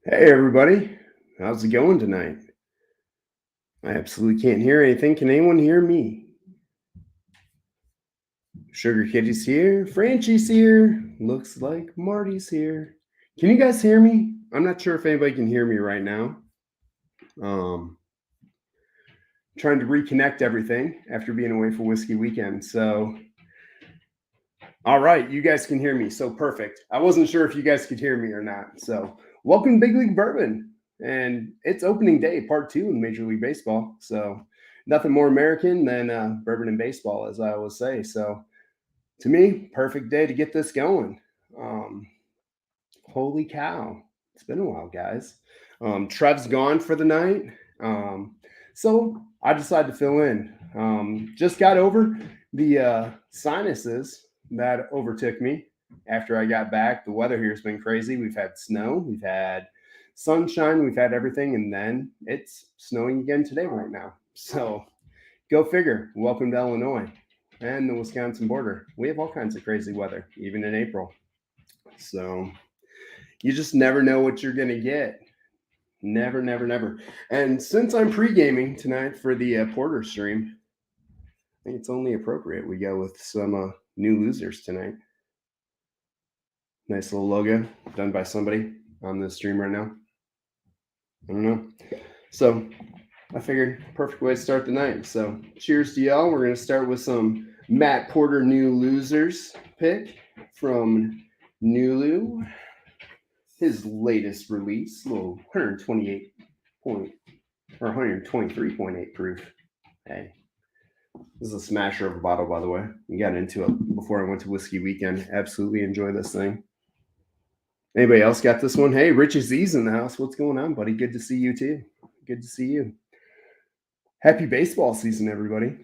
Hey everybody, how's it going tonight? I absolutely can't hear anything. Can anyone hear me? Sugar Kitty's here, Franchie's here, looks like Marty's here. Can you guys hear me? I'm not sure if anybody can hear me right now. Um, Trying to reconnect everything after being away for Whiskey Weekend. So, all right, you guys can hear me. So perfect. I wasn't sure if you guys could hear me or not. So, welcome to Big League Bourbon. And it's opening day, part two in Major League Baseball. So, nothing more American than bourbon and baseball, as I always say. So, to me, perfect day to get this going. Um, Holy cow. It's been a while, guys. Trev's gone for the night. Um, so I decided to fill in. Just got over the sinuses that overtook me after I got back. The weather here has been crazy. We've had snow, we've had sunshine, we've had everything, and then it's snowing again today, right now. So go figure. Welcome to Illinois and the Wisconsin border. We have all kinds of crazy weather, even in April. So you just never know what you're going to get. Never, never, never. And since I'm pre-gaming tonight for the Porter stream, I think it's only appropriate we go with some new losers tonight. Nice little logo done by somebody on the stream right now. I don't know. So I figured perfect way to start the night. So cheers to y'all. We're going to start with some Matt Porter new losers pick from Nulu. His latest release, little 128 point or 123.8 proof. Hey, this is a smasher of a bottle, by the way. We got into it before I went to Whiskey Weekend. Absolutely enjoy this thing. Anybody else got this one? Hey, Richie Z's in the house. What's going on, buddy? Good to see you too. Good to see you. Happy baseball season, everybody.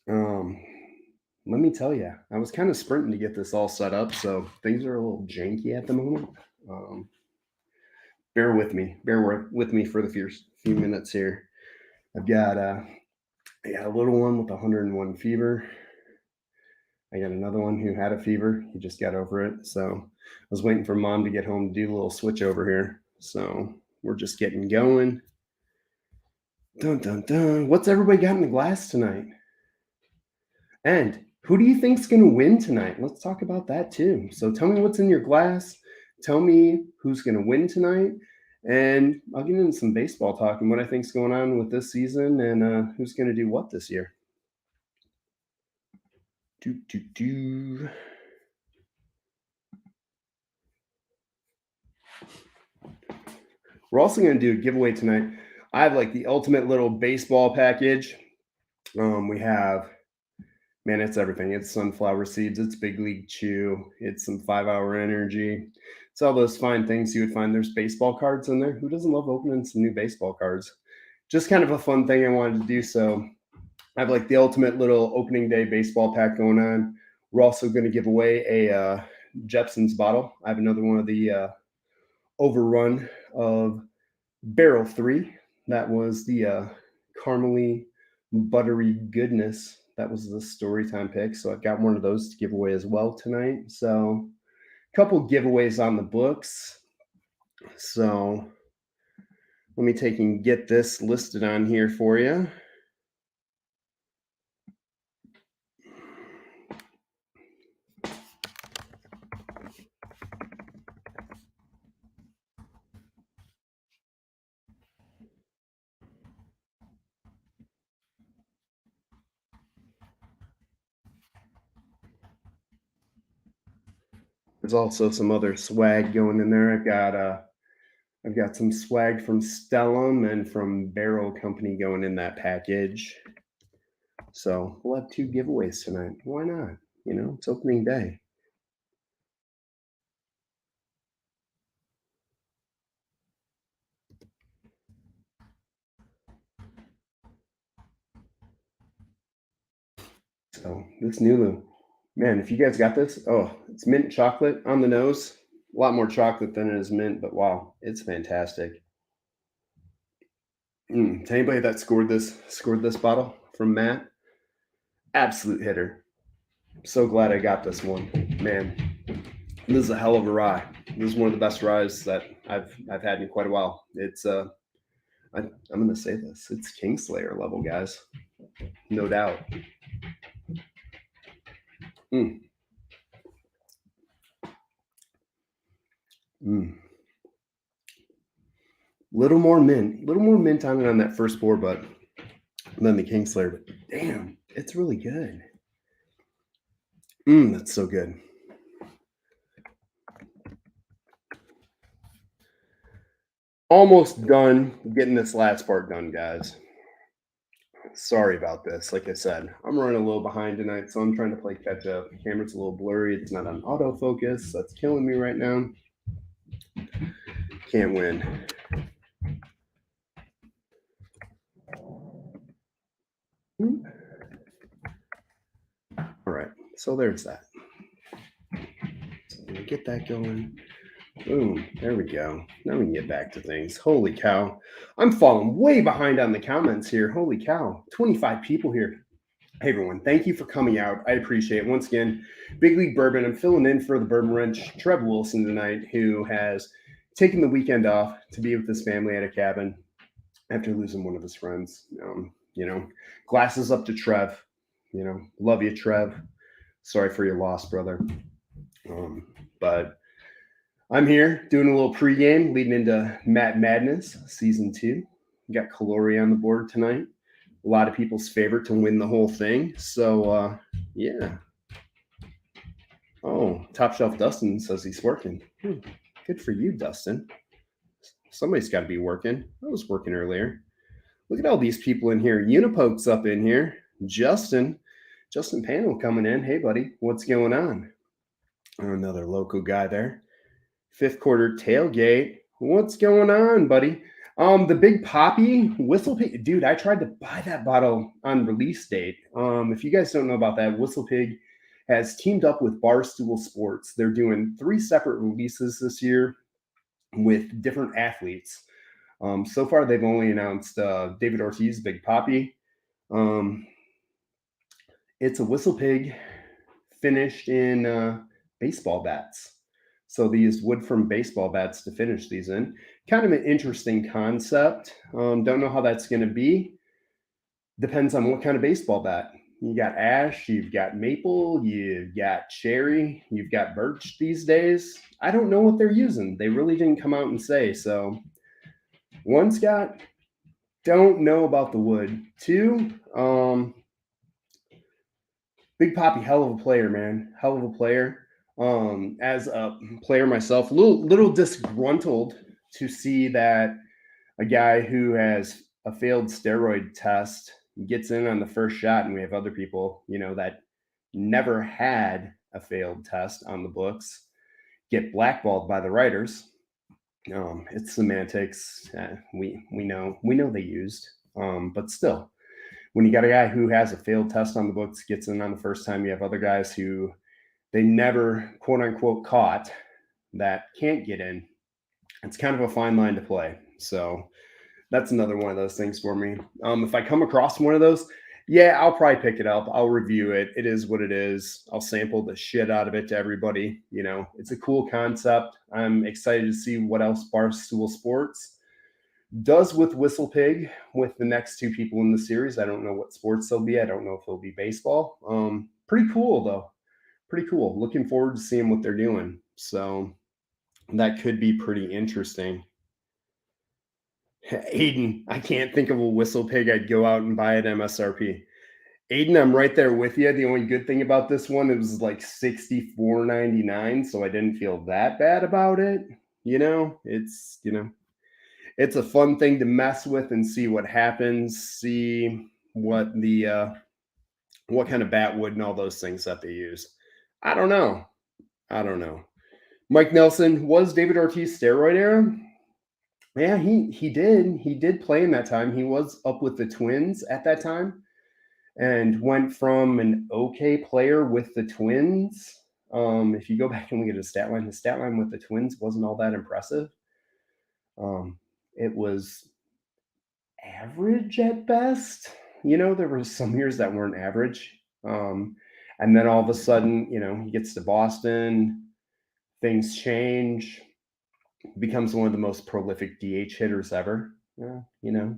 Let me tell you, I was kind of sprinting to get this all set up, so things are a little janky at the moment. Bear with me. Bear with me for the first few minutes here. I've got a little one with 101 fever. I got another one who had a fever. He just got over it. So I was waiting for mom to get home to do a little switch over here. So we're just getting going. Dun, dun, dun. What's everybody got in the glass tonight? And who do you think's going to win tonight? Let's talk about that too. So tell me what's in your glass. Tell me who's going to win tonight. And I'll get into some baseball talk and what I think's going on with this season and who's going to do what this year. We're also going to do a giveaway tonight. I have like the ultimate little baseball package. We have, man, it's everything. It's sunflower seeds. It's Big League Chew. It's some 5-Hour Energy. It's all those fine things you would find. There's baseball cards in there. Who doesn't love opening some new baseball cards? Just kind of a fun thing I wanted to do. So I have like the ultimate little opening day baseball pack going on. We're also going to give away a Jepson's bottle. I have another one of the overrun of Barrel 3. That was the caramely, buttery goodness. That was the story time pick. So I've got one of those to give away as well tonight. So a couple giveaways on the books. So let me take and get this listed on here for you. There's also some other swag going in there. I've got some swag from Stellum and from Barrel Company going in that package. So we'll have 2 giveaways tonight. Why not? You know, it's opening day. So this Nulu, man, if you guys got this, oh, it's mint chocolate on the nose. A lot more chocolate than it is mint, but wow, it's fantastic. To anybody that scored this bottle from Matt, absolute hitter. So glad I got this one, man. This is a hell of a rye. This is one of the best ryes that I've had in quite a while. It's I'm gonna say this. It's Kingslayer level, guys, no doubt. Mm. Mm. Little more mint on it on that first pour, but than the Kingslayer. But damn, it's really good. That's so good. Almost done getting this last part done, guys. Sorry about this. Like I said, I'm running a little behind tonight, so I'm trying to play catch up. The camera's a little blurry. It's not on autofocus. That's killing me right now. Can't win. All right, so there's that. So I'm gonna get that going. Boom, there we go. Now we can get back to things. Holy cow. I'm falling way behind on the comments here. Holy cow. 25 people here. Hey everyone, thank you for coming out. I appreciate it. Once again, Big League Bourbon. I'm filling in for the Bourbon Wrench, Trev Wilson tonight, who has taken the weekend off to be with his family at a cabin after losing one of his friends. Glasses up to Trev. Love you, Trev. Sorry for your loss, brother. But I'm here doing a little pregame leading into Matt Madness Season 2. We got Calori on the board tonight. A lot of people's favorite to win the whole thing. So, yeah. Oh, Top Shelf Dustin says he's working. Good for you, Dustin. Somebody's got to be working. I was working earlier. Look at all these people in here. Unipoke's up in here. Justin Panel coming in. Hey, buddy, what's going on? Another local guy there. Fifth quarter tailgate. What's going on, buddy? The Big Poppy Whistle Pig. Dude, I tried to buy that bottle on release date. If you guys don't know about that, Whistle Pig has teamed up with Barstool Sports. They're doing 3 separate releases this year with different athletes. So far, they've only announced David Ortiz, Big Poppy. It's a Whistle Pig finished in baseball bats. So they used wood from baseball bats to finish these in. Kind of an interesting concept. Don't know how that's going to be. Depends on what kind of baseball bat. You got ash, you've got maple, you've got cherry, you've got birch these days. I don't know what they're using. They really didn't come out and say. So 1, Scott, don't know about the wood. 2, Big Poppy, hell of a player, man. Hell of a player. As a player myself, a little disgruntled to see that a guy who has a failed steroid test gets in on the first shot, and we have other people, that never had a failed test on the books get blackballed by the writers. It's semantics. We know they used, but still, when you got a guy who has a failed test on the books gets in on the first time, you have other guys who they never, quote unquote, caught that can't get in. It's kind of a fine line to play. So that's another one of those things for me. If I come across one of those, yeah, I'll probably pick it up. I'll review it. It is what it is. I'll sample the shit out of it to everybody. It's a cool concept. I'm excited to see what else Barstool Sports does with Whistle Pig with the next 2 people in the series. I don't know what sports they'll be. I don't know if it'll be baseball. Pretty cool, though. Pretty cool. Looking forward to seeing what they're doing. So that could be pretty interesting. Aiden, I can't think of a Whistle Pig I'd go out and buy at MSRP. Aiden, I'm right there with you. The only good thing about this one, it was like $64.99, so I didn't feel that bad about it. It's a fun thing to mess with and see what happens, see what what kind of bat wood and all those things that they use. I don't know. Mike Nelson, was David Ortiz steroid era? Yeah, he did play in that time. He was up with the Twins at that time and went from an okay player with the Twins. If you go back and look at his stat line with the Twins wasn't all that impressive. It was average at best. There were some years that weren't average. And then all of a sudden, he gets to Boston, things change. becomes one of the most prolific DH hitters ever. You know,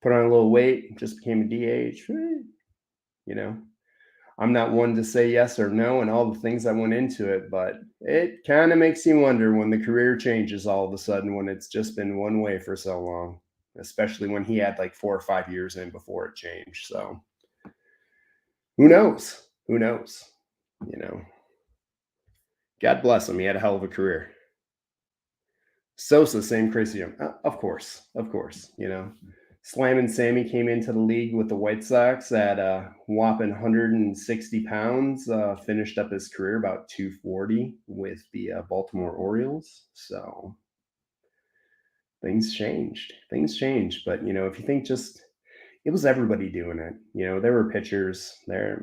put on a little weight, just became a DH. You know, I'm not one to say yes or no and all the things that went into it, but it kind of makes you wonder when the career changes all of a sudden when it's just been one way for so long, especially when he had like 4 or 5 years in before it changed. So who knows? Who knows? You know, God bless him. He had a hell of a career. Sosa, same crazy. Of course, of course. You know, Slam and Sammy came into the league with the White Sox at a whopping 160 pounds. Finished up his career about 240 with the Baltimore Orioles. So things changed. Things changed. But you know, if you think just it was everybody doing it. You know, there were pitchers. There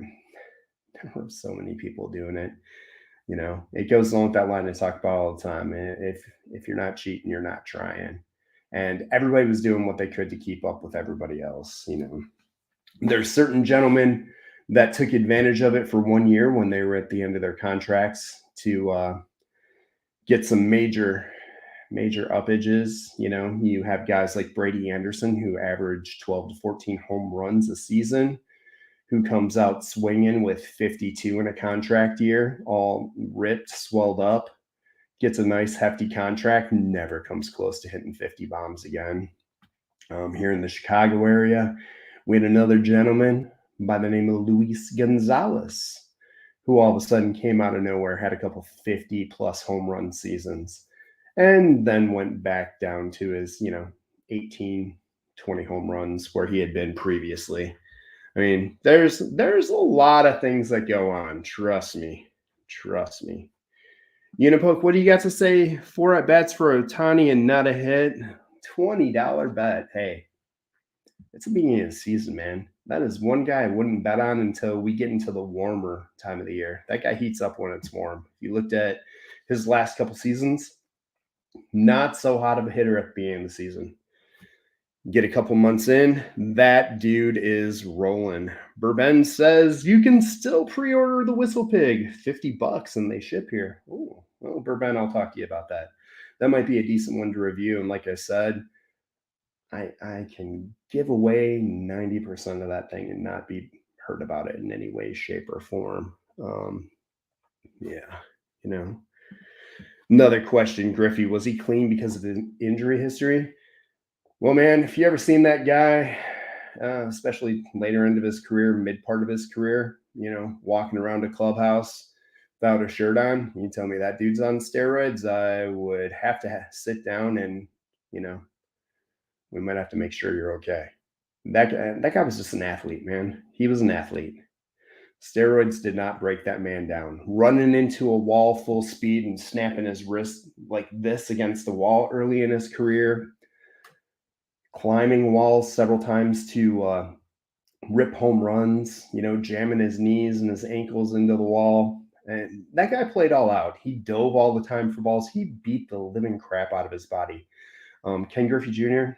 were so many people doing it. You know, it goes along with that line I talk about all the time. If you're not cheating, you're not trying. And everybody was doing what they could to keep up with everybody else. You know, there's certain gentlemen that took advantage of it for 1 year when they were at the end of their contracts to get some major upages. You know, you have guys like Brady Anderson who averaged 12 to 14 home runs a season, who comes out swinging with 52 in a contract year, all ripped, swelled up, gets a nice hefty contract, never comes close to hitting 50 bombs again. Here in the Chicago area, we had another gentleman by the name of Luis Gonzalez, who all of a sudden came out of nowhere, had a couple 50 plus home run seasons, and then went back down to his, 18, 20 home runs where he had been previously. I mean, there's a lot of things that go on. Trust me. Trust me. Unipoke, what do you got to say? 4 at bats for Otani and not a hit. $20 bet. Hey, it's the beginning of the season, man. That is one guy I wouldn't bet on until we get into the warmer time of the year. That guy heats up when it's warm. If you looked at his last couple seasons, not so hot of a hitter at the beginning of the season. Get a couple months in, that dude is rolling. Bourbon says you can still pre-order the Whistle Pig, $50, and they ship here. Oh, well, Bourbon, I'll talk to you about that. That might be a decent one to review. And like I said, I can give away 90% of that thing and not be hurt about it in any way, shape, or form. Yeah, you know. Another question, Griffey, was he clean because of his injury history? Well, man, if you ever seen that guy, especially later into his career, mid part of his career, walking around a clubhouse without a shirt on, you tell me that dude's on steroids, I would have to sit down and, we might have to make sure you're okay. That guy was just an athlete, man. He was an athlete. Steroids did not break that man down. Running into a wall full speed and snapping his wrist like this against the wall early in his career, climbing walls several times to rip home runs, jamming his knees and his ankles into the wall. And that guy played all out. He dove all the time for balls. He beat the living crap out of his body. Ken Griffey Jr.,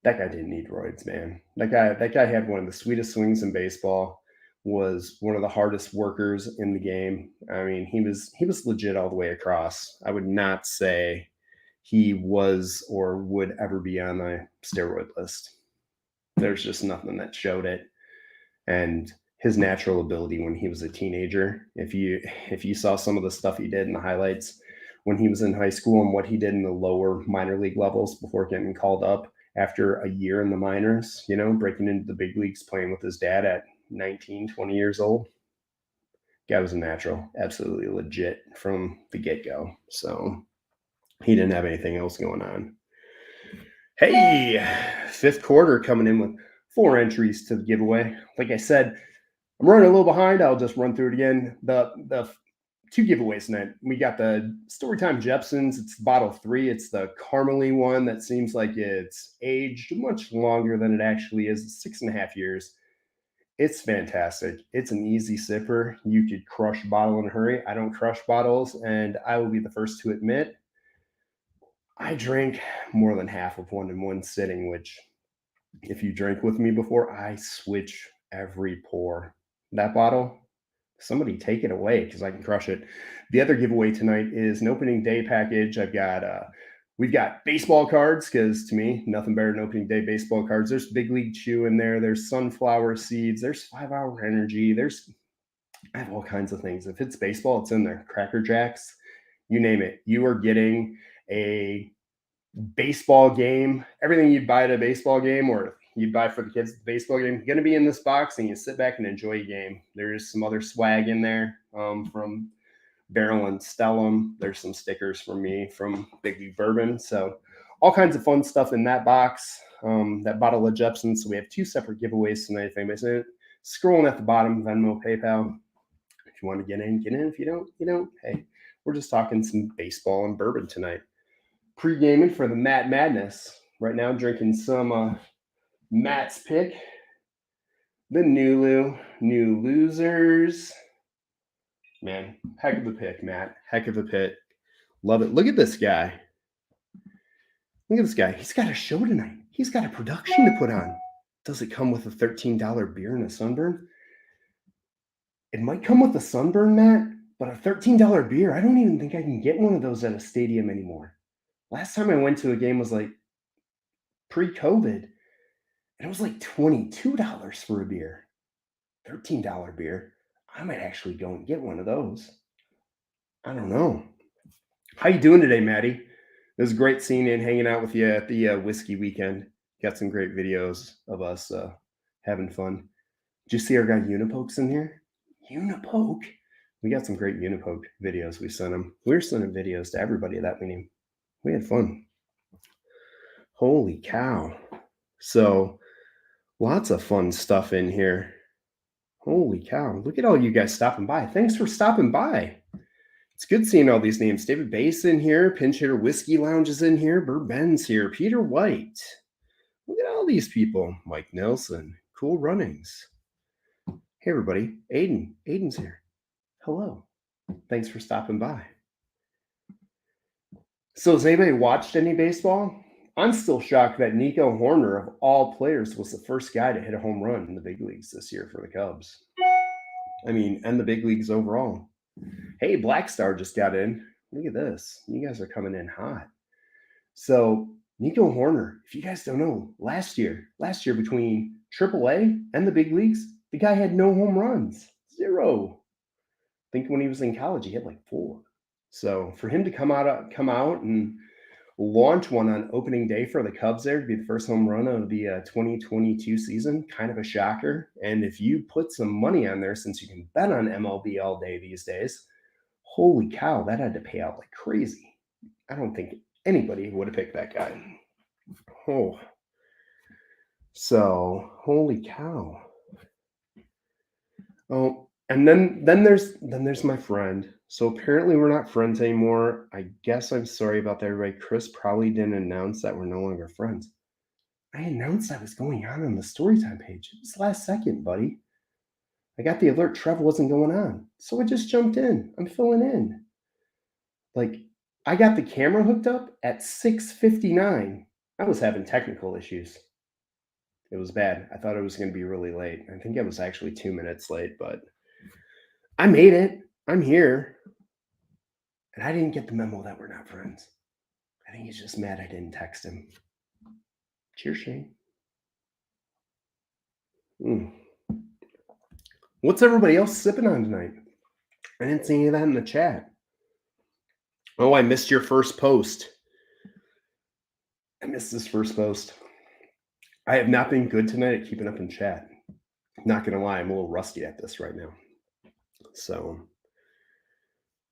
that guy didn't need roids, man. That guy had one of the sweetest swings in baseball, was one of the hardest workers in the game. I mean, he was legit all the way across. I would not say he was or would ever be on a steroid list. There's just nothing that showed it. And his natural ability when he was a teenager, if you saw some of the stuff he did in the highlights when he was in high school and what he did in the lower minor league levels before getting called up after a year in the minors, breaking into the big leagues, playing with his dad at 19, 20 years old. Guy was a natural, absolutely legit from the get-go. So he didn't have anything else going on. Hey, fifth quarter coming in with 4 entries to the giveaway. Like I said, I'm running a little behind. I'll just run through it again. The 2 giveaways tonight. We got the Storytime Jepsons. It's bottle 3. It's the caramely one that seems like it's aged much longer than it actually is. It's 6.5 years. It's fantastic. It's an easy sipper. You could crush a bottle in a hurry. I don't crush bottles, and I will be the first to admit I drank more than half of one in one sitting, which if you drink with me before, I switch every pour. That bottle, Somebody take it away because I can crush it. The other giveaway tonight is an opening day package. We've got baseball cards because to me, nothing better than opening day baseball cards. There's Big League Chew in there. There's sunflower seeds. There's 5 Hour Energy. I have all kinds of things. If it's baseball, it's in there. Cracker Jacks, you name it. You are getting a baseball game. Everything you'd buy at a baseball game or you'd buy for the kids at the baseball game, going to be in this box, and you sit back and enjoy a game. There's some other swag in there from Barrel and Stellum. There's some stickers from me from Big League Bourbon. So all kinds of fun stuff in that box. That bottle of Jepson. So we have 2 separate giveaways tonight. If anybody's in it, scrolling at the bottom, Venmo, PayPal. If you want to get in, get in. If you don't, you don't. Hey, we're just talking some baseball and bourbon tonight. Pre-gaming for the Matt Madness. Right now, drinking some Matt's pick. The New Losers. Man, heck of a pick, Matt. Heck of a pick. Love it. Look at this guy. Look at this guy. He's got a show tonight. He's got a production to put on. Does it come with a $13 beer and a sunburn? It might come with a sunburn, Matt, but a $13 beer, I don't even think I can get one of those at a stadium anymore. Last time I went to a game was like pre-COVID, and it was like $22 for a beer. $13 beer. I might actually go and get one of those. I don't know. How you doing today, Maddie? It was great seeing you and hanging out with you at the whiskey weekend. Got some great videos of us having fun. Did you see our guy Unipokes in here? Unipoke? We got some great Unipoke videos we sent him. We were sending videos to everybody that we knew. We had fun. Holy cow. So lots of fun stuff in here. Holy cow. Look at all you guys stopping by. Thanks for stopping by. It's good seeing all these names. David Bass in here. Pinch Hitter Whiskey Lounge is in here. Bourbon's here. Peter White. Look at all these people. Mike Nelson. Cool Runnings. Hey, everybody. Aiden. Aiden's here. Hello. Thanks for stopping by. So has anybody watched any baseball? I'm still shocked that Nico Horner, of all players, was the first guy to hit a home run in the big leagues this year for the Cubs. I mean, and the big leagues overall. Hey, Black Star just got in. Look at this. You guys are coming in hot. So Nico Horner, if you guys don't know, last year between AAA and the big leagues, the guy had no home runs. 0. I think when he was in college, he had like 4. So for him to come out and launch one on opening day for the Cubs there to be the first home run of the 2022 season, kind of a shocker. And if you put some money on there, since you can bet on MLB all day these days, holy cow, that had to pay out like crazy. I don't think anybody would have picked that guy. Oh, so holy cow. Oh, and then there's my friend. So apparently we're not friends anymore. I guess I'm sorry about that, everybody. Chris probably didn't announce that we're no longer friends. I announced that was going on the Storytime page. It was last second, buddy. I got the alert Trevor wasn't going on. So I just jumped in. I'm filling in. Like, I got the camera hooked up at 6:59. I was having technical issues. It was bad. I thought it was going to be really late. I think I was actually 2 minutes late, but I made it. I'm here. And I didn't get the memo that we're not friends. I think he's just mad I didn't text him. Cheers, Shane. What's everybody else sipping on tonight? I didn't see any of that in the chat. Oh, I missed your first post. I missed this first post. I have not been good tonight at keeping up in chat. Not going to lie, I'm a little rusty at this right now. So,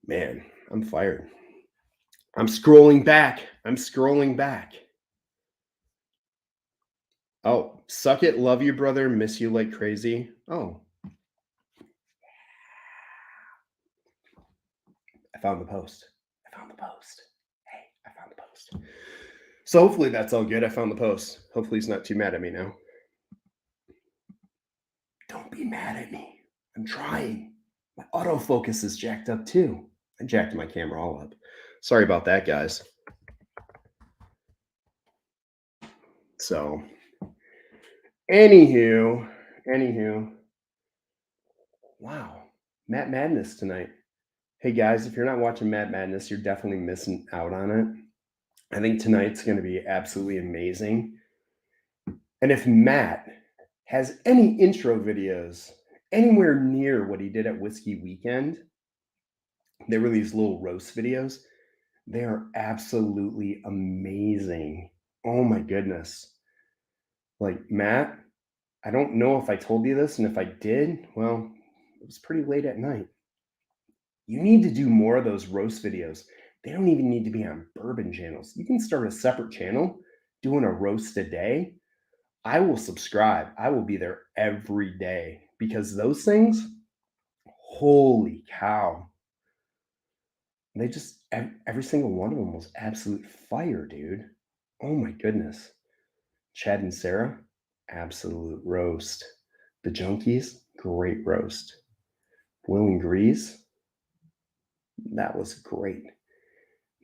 man, I'm fired. I'm scrolling back. Oh, suck it. Love you, brother. Miss you like crazy. Oh. I found the post. Hey, I found the post. So hopefully that's all good. I found the post. Hopefully he's not too mad at me now. Don't be mad at me. I'm trying. My autofocus is jacked up too. I jacked my camera all up. Sorry about that, guys. So, anywho. Wow. Matt Madness tonight. Hey guys, if you're not watching Matt Madness, you're definitely missing out on it. I think tonight's going to be absolutely amazing. And if Matt has any intro videos anywhere near what he did at Whiskey Weekend, they were these little roast videos. They are absolutely amazing. Oh my goodness. Like, Matt, I don't know if I told you this, and if I did, well, it was pretty late at night. You need to do more of those roast videos. They don't even need to be on bourbon channels. You can start a separate channel doing a roast a day. I will subscribe. I will be there every day because those things, holy cow. They just, every single one of them was absolute fire, dude. Oh my goodness. Chad and Sarah, absolute roast. The Junkies, great roast. Will and Grease, that was great.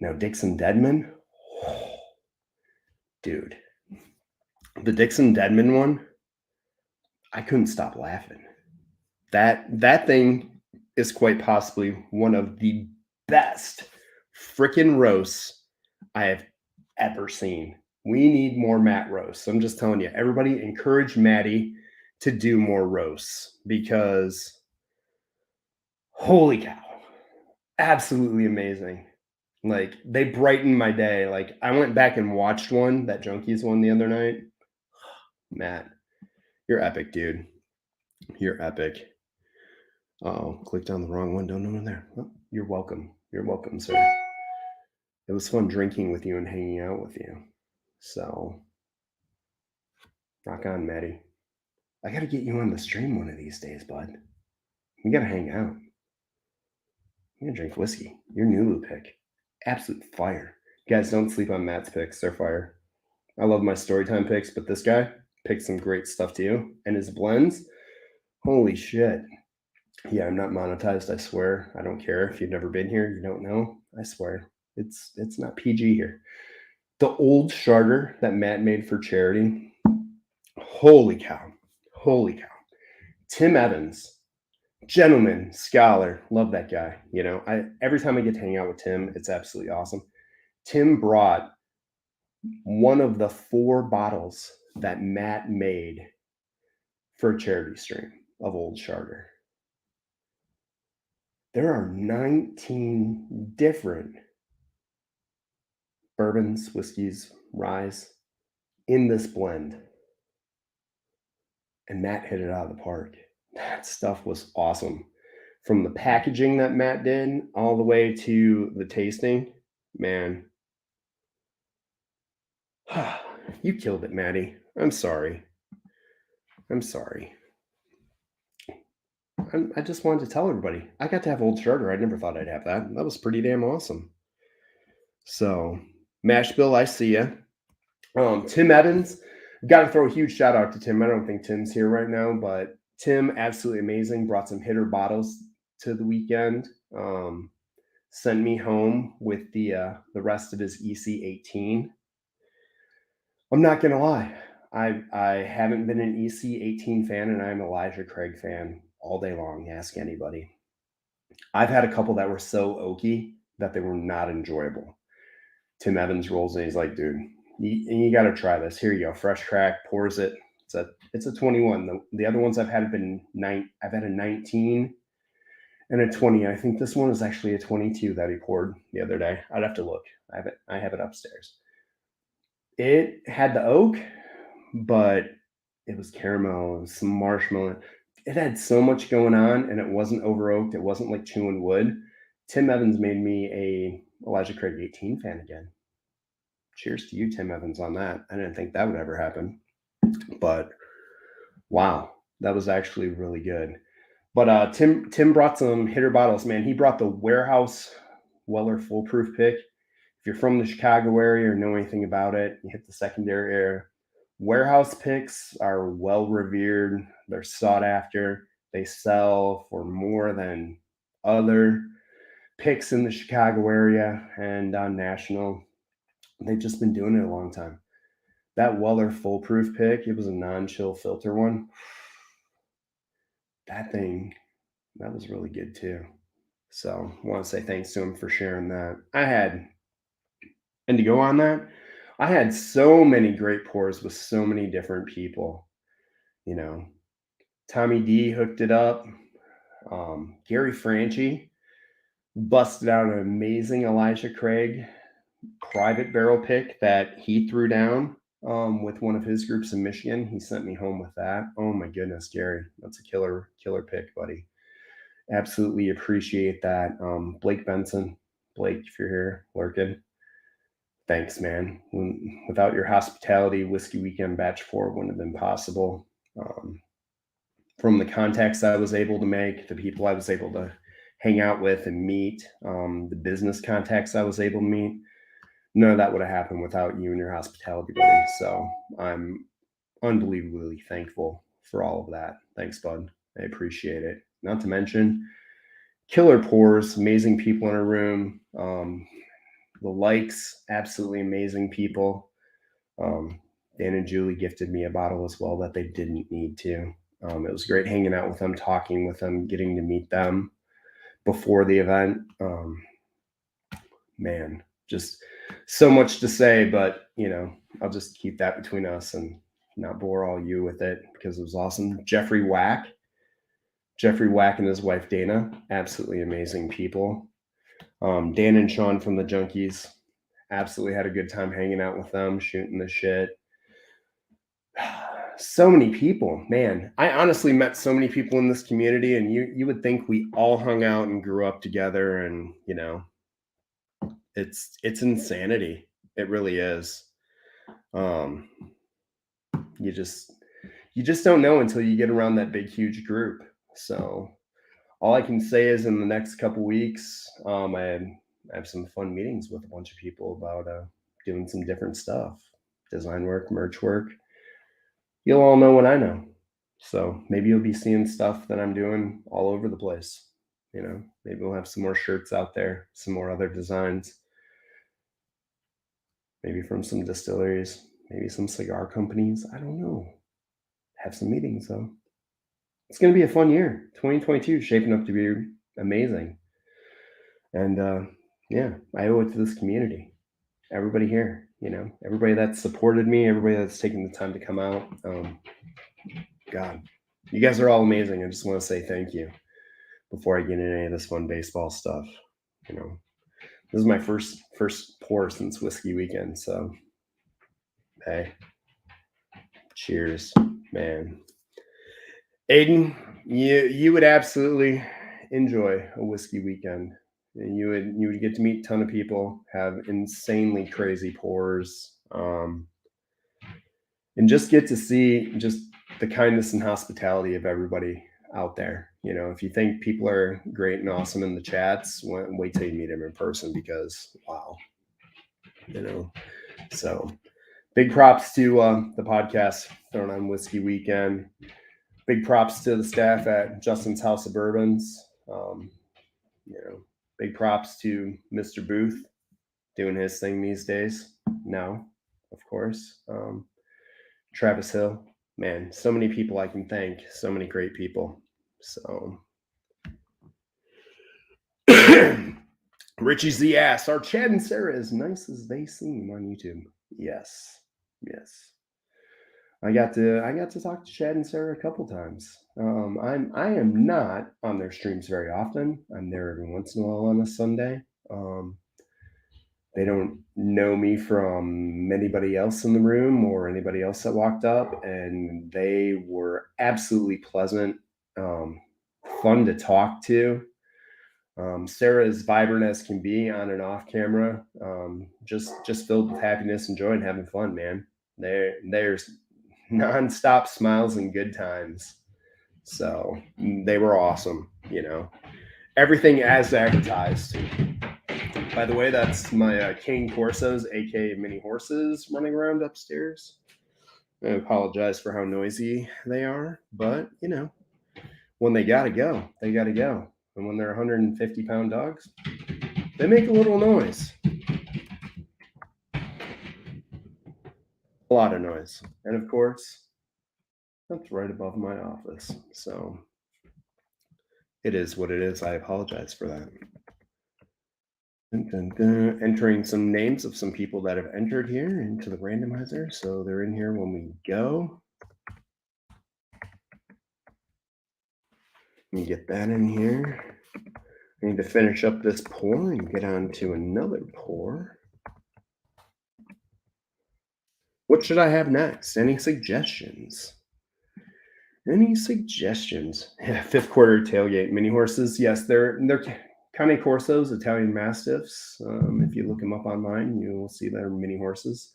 Now, Dixon Deadman, dude. The Dixon Deadman one, I couldn't stop laughing. That thing is quite possibly one of the best freaking roasts I have ever seen. We need more Matt roasts. I'm just telling you, everybody encourage Maddie to do more roasts because holy cow, absolutely amazing. Like, they brightened my day. Like, I went back and watched one, that Junkies one the other night. Matt, you're epic, dude. You're epic. Oh, clicked on the wrong one. Don't know in there. Oh, you're welcome. You're welcome, sir. It was fun drinking with you and hanging out with you. So, rock on, Maddie. I got to get you on the stream one of these days, bud. We got to hang out. I'm going to drink whiskey. Your Nulu pick. Absolute fire. You guys, don't sleep on Matt's picks. They're fire. I love my storytime picks, but this guy picked some great stuff too. And his blends, holy shit. Yeah, I'm not monetized, I swear. I don't care. If you've never been here, you don't know. I swear. It's not PG here. The old charter that Matt made for charity. Holy cow. Holy cow. Tim Evans, gentleman, scholar, love that guy. You know, every time I get to hang out with Tim, it's absolutely awesome. Tim brought one of the 4 bottles that Matt made for a charity stream of Old Charter. There are 19 different bourbons, whiskeys, ryes in this blend. And Matt hit it out of the park. That stuff was awesome. From the packaging that Matt did all the way to the tasting, man. You killed it, Maddie. I'm sorry. I'm sorry. I just wanted to tell everybody. I got to have Old Charter. I never thought I'd have that. That was pretty damn awesome. So, Mash Bill, I see ya. Tim Evans, got to throw a huge shout out to Tim. I don't think Tim's here right now, but Tim, absolutely amazing. Brought some hitter bottles to the weekend. Sent me home with the rest of his EC18. I'm not gonna lie, I haven't been an EC18 fan, and I'm an Elijah Craig fan all day long. Ask anybody. I've had a couple that were so oaky that they were not enjoyable. Tim Evans rolls in, he's like, dude, you got to try this. Here you go, fresh crack, pours it. It's a 21. The other ones I've had have been I've had a 19 and a 20. I think this one is actually a 22 that he poured the other day. I'd have to look. I have it upstairs. It had the oak, but it was caramel and some marshmallow. It had so much going on, and it wasn't over oaked. It wasn't like chewing wood. Tim Evans made me a Elijah Craig 18 fan again. Cheers to you, Tim Evans, on that. I didn't think that would ever happen, but wow, that was actually really good. But Tim brought some hitter bottles, man. He brought the Warehouse Weller Foolproof pick. If you're from the Chicago area or know anything about it, you hit the secondary area. Warehouse picks are well revered. They're sought after. They sell for more than other picks in the Chicago area and on national. They've just been doing it a long time. That Weller Foolproof pick, it was a non-chill filter one. That thing That was really good too. So I want to say thanks to him for sharing that. And to go on that, I had so many great pours with so many different people. You know, Tommy D hooked it up. Gary Franchi busted out an amazing Elijah Craig private barrel pick that he threw down with one of his groups in Michigan. He sent me home with that. Oh my goodness, Gary, that's a killer pick, buddy. Absolutely appreciate that. Blake Benson, Blake, if you're here lurking, thanks, man. Without your hospitality, Whiskey Weekend Batch 4 wouldn't have been possible. Um, from the contacts I was able to make, the people I was able to hang out with and meet, the business contacts I was able to meet, none of that would have happened without you and your hospitality, buddy. So I'm unbelievably thankful for all of that. Thanks, bud. I appreciate it. Not to mention, killer pours, amazing people in a room. The likes, absolutely amazing people. Dan and Julie gifted me a bottle as well that they didn't need to. It was great hanging out with them, talking with them, getting to meet them before the event. Man, just so much to say, but I'll just keep that between us and not bore all you with it because it was awesome. Jeffrey Wack and his wife Dana, absolutely amazing people. Dan and Sean from the Junkies, absolutely had a good time hanging out with them, shooting the shit. So many people, man. I honestly met so many people in this community, and you would think we all hung out and grew up together, and it's insanity. It really is. Um, you just don't know until you get around that big huge group. So all I can say is in the next couple weeks, I have some fun meetings with a bunch of people about doing some different stuff, design work, merch work. You'll all know what I know. So maybe you'll be seeing stuff that I'm doing all over the place. Maybe we'll have some more shirts out there, some more other designs, maybe from some distilleries, maybe some cigar companies. I don't know. Have some meetings though. It's going to be a fun year. 2022 is shaping up to be amazing. And yeah, I owe it to this community. Everybody here, everybody that supported me, everybody that's taken the time to come out. God, you guys are all amazing. I just want to say thank you before I get into any of this fun baseball stuff. This is my first pour since Whiskey Weekend. So, hey, cheers, man. Aiden, you would absolutely enjoy a Whiskey Weekend. And you would get to meet a ton of people, have insanely crazy pours, and just get to see just the kindness and hospitality of everybody out there. If you think people are great and awesome in the chats, wait till you meet them in person because wow, So big props to the podcast thrown on Whiskey Weekend. Big props to the staff at Justin's House of Bourbons. Big props to Mr. Booth doing his thing these days. Now, of course. Travis Hill, man, so many people I can thank, so many great people. So, Richie Z asks, are Chad and Sarah as nice as they seem on YouTube? Yes. I got to talk to Chad and Sarah a couple times. I am not on their streams very often. I'm there every once in a while on a Sunday. They don't know me from anybody else in the room or anybody else that walked up, and they were absolutely pleasant, fun to talk to. Sarah is vibrant as can be on and off camera, just filled with happiness and joy and having fun, man. There's nonstop smiles and good times. So they were awesome, everything as advertised. By the way, that's my King Corsos, aka Mini Horses, running around upstairs. I apologize for how noisy they are, but when they gotta go, they gotta go. And when they're 150-pound dogs, they make a little noise. A lot of noise. And of course, that's right above my office. So It is what it is. I apologize for that. Dun, dun, dun. Entering some names of some people that have entered here into the randomizer. So they're in here when we go. Let me get that in here. I need to finish up this pour and get on to another pour. What should I have next? Any suggestions? Any suggestions? Yeah, fifth quarter tailgate mini horses. Yes, they're Cane Corsos, Italian Mastiffs. If you look them up online, you will see they're mini horses.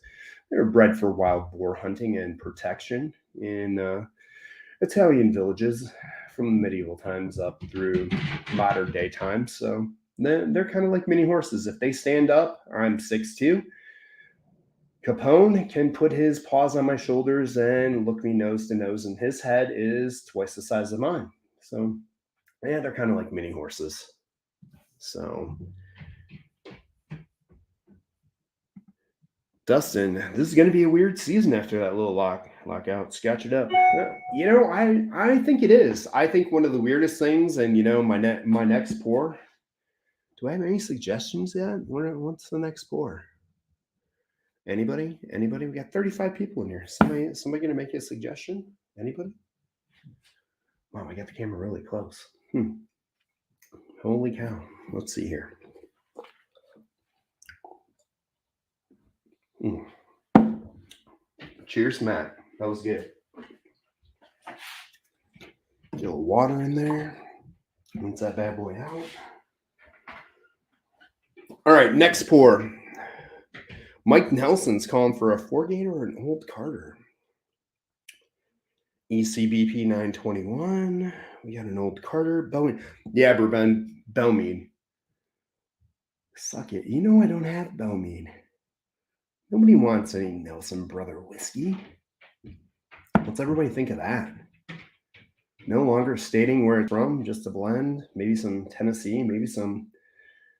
They were bred for wild boar hunting and protection in Italian villages from medieval times up through modern day times. So they're kind of like mini horses. If they stand up, I'm 6'2". Capone can put his paws on my shoulders and look me nose to nose, and his head is twice the size of mine. So, yeah, they're kind of like mini horses. So, Dustin, this is going to be a weird season after that little lockout. Scotch it up. I think it is. I think one of the weirdest things, and my next pour. Do I have any suggestions yet? What's the next pour? Anybody? We got 35 people in here. Somebody going to make a suggestion? Anybody? Wow, I got the camera really close. Holy cow. Let's see here. Cheers, Matt. That was good. Get a little water in there. Rinse that bad boy out. All right, next pour. Mike Nelson's calling for a 4-gate or an Old Carter. ECBP 921. We got an Old Carter. Bellmead. Yeah, Bellmead. Suck it. I don't have Bellmead. Nobody wants any Nelson Brother whiskey. What's everybody think of that? No longer stating where it's from, just a blend. Maybe some Tennessee, maybe some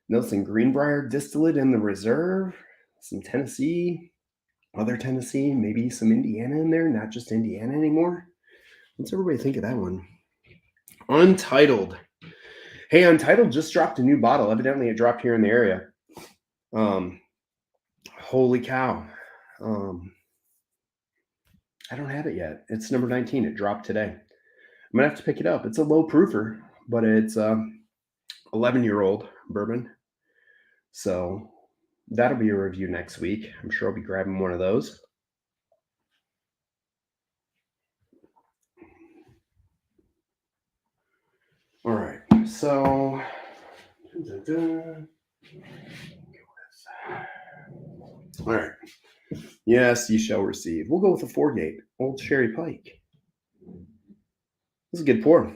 Nelson Greenbrier distillate in the reserve. Some Tennessee, other Tennessee, maybe some Indiana in there, not just Indiana anymore. What's everybody think of that one? Untitled. Hey, Untitled just dropped a new bottle. Evidently, it dropped here in the area. Holy cow. I don't have it yet. It's number 19. It dropped today. I'm going to have to pick it up. It's a low proofer, but it's 11-year-old bourbon. So that'll be a review next week. I'm sure I'll be grabbing one of those. All right. So, all right. Yes, you shall receive. We'll go with a 4-gate, Old Sherry Pike. This is a good pour.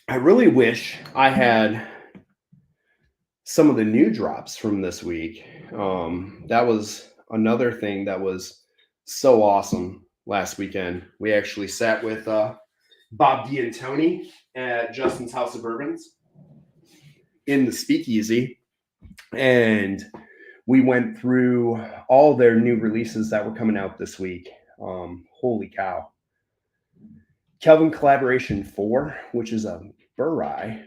I really wish I had some of the new drops from this week. That was another thing that was so awesome last weekend. We actually sat with Bob D and Tony at Justin's House of Bourbons in the Speakeasy, and we went through all their new releases that were coming out this week. Holy cow. Kelvin Collaboration 4, which is a Burrye.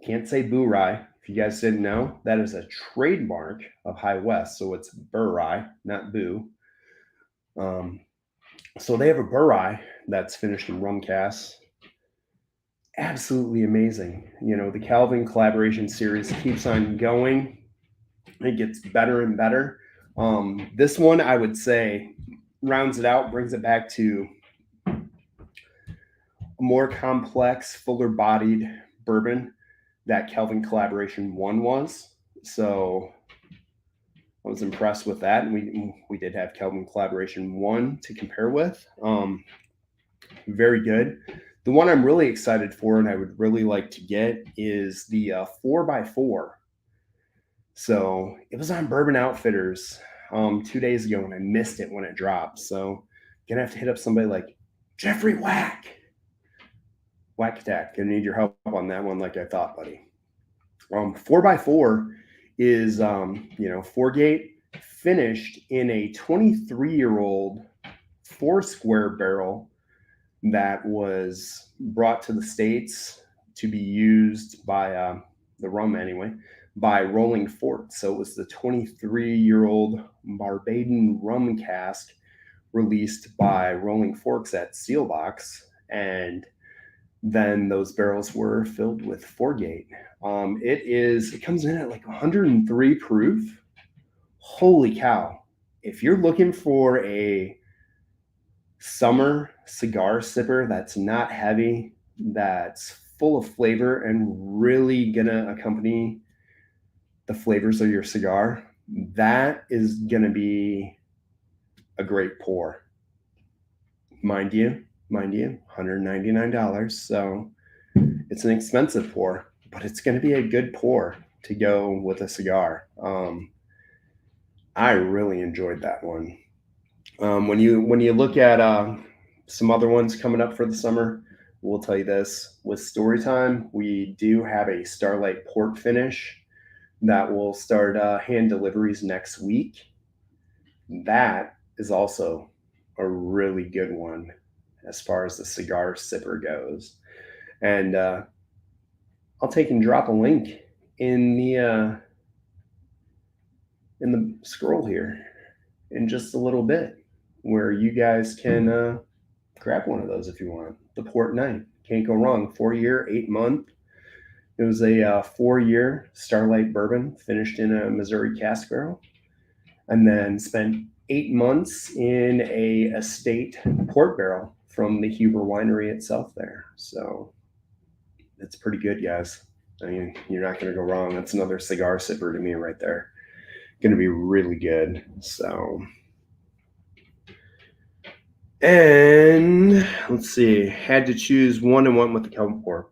Can't say Boo-Rye. If you guys didn't know, that is a trademark of High West. So it's Burrye, not Boo. So they have a Burrye that's finished in rum casks. Absolutely amazing. The Kelvin Collaboration series keeps on going. It gets better and better. This one, I would say, rounds it out, brings it back to a more complex, fuller-bodied bourbon that Kelvin Collaboration 1 was. So I was impressed with that. And we did have Kelvin Collaboration 1 to compare with. Very good. The one I'm really excited for and I would really like to get is the 4x4. So it was on Bourbon Outfitters 2 days ago and I missed it when it dropped. So gonna have to hit up somebody like Jeffrey Whack Attack. Gonna need your help on that one like I thought, buddy. 4x4 is 4-gate finished in a 23-year-old 4-square barrel that was brought to the States to be used by the rum anyway, by Rolling Fort. So it was the 23-year-old Barbadian rum cask released by Rolling Forks at Sealbox, and then those barrels were filled with Foregate. It comes in at like 103 proof. Holy cow! If you're looking for a summer cigar sipper that's not heavy, that's full of flavor and really gonna accompany the flavors of your cigar, that is gonna be a great pour. Mind you, $199. So it's an expensive pour, but it's going to be a good pour to go with a cigar. I really enjoyed that one. When you look at some other ones coming up for the summer, we'll tell you this: with Storytime, we do have a Starlight Port finish that will start hand deliveries next week. That is also a really good one as far as the cigar sipper goes. And I'll take and drop a link in the scroll here in just a little bit, where you guys can grab one of those if you want. The Port Night, can't go wrong. 4-year, 8-month. It was a 4-year Starlight bourbon finished in a Missouri cask barrel, and then spent 8 months in a estate port barrel from the Huber Winery itself there. So it's pretty good, guys. I mean, you're not going to go wrong. That's another cigar sipper to me right there. Going to be really good. So, and let's see. Had to choose one and went with the Kelp pour.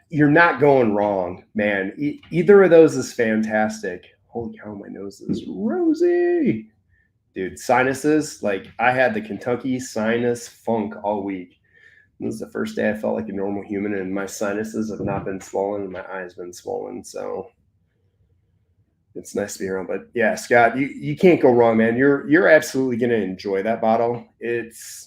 You're not going wrong, man. Either of those is fantastic. Holy cow, my nose is rosy. Dude, sinuses, like I had the Kentucky sinus funk all week. This is the first day I felt like a normal human, and my sinuses have not been swollen and my eyes been swollen. So it's nice to be around. But yeah, Scott, you can't go wrong, man. You're absolutely gonna enjoy that bottle. It's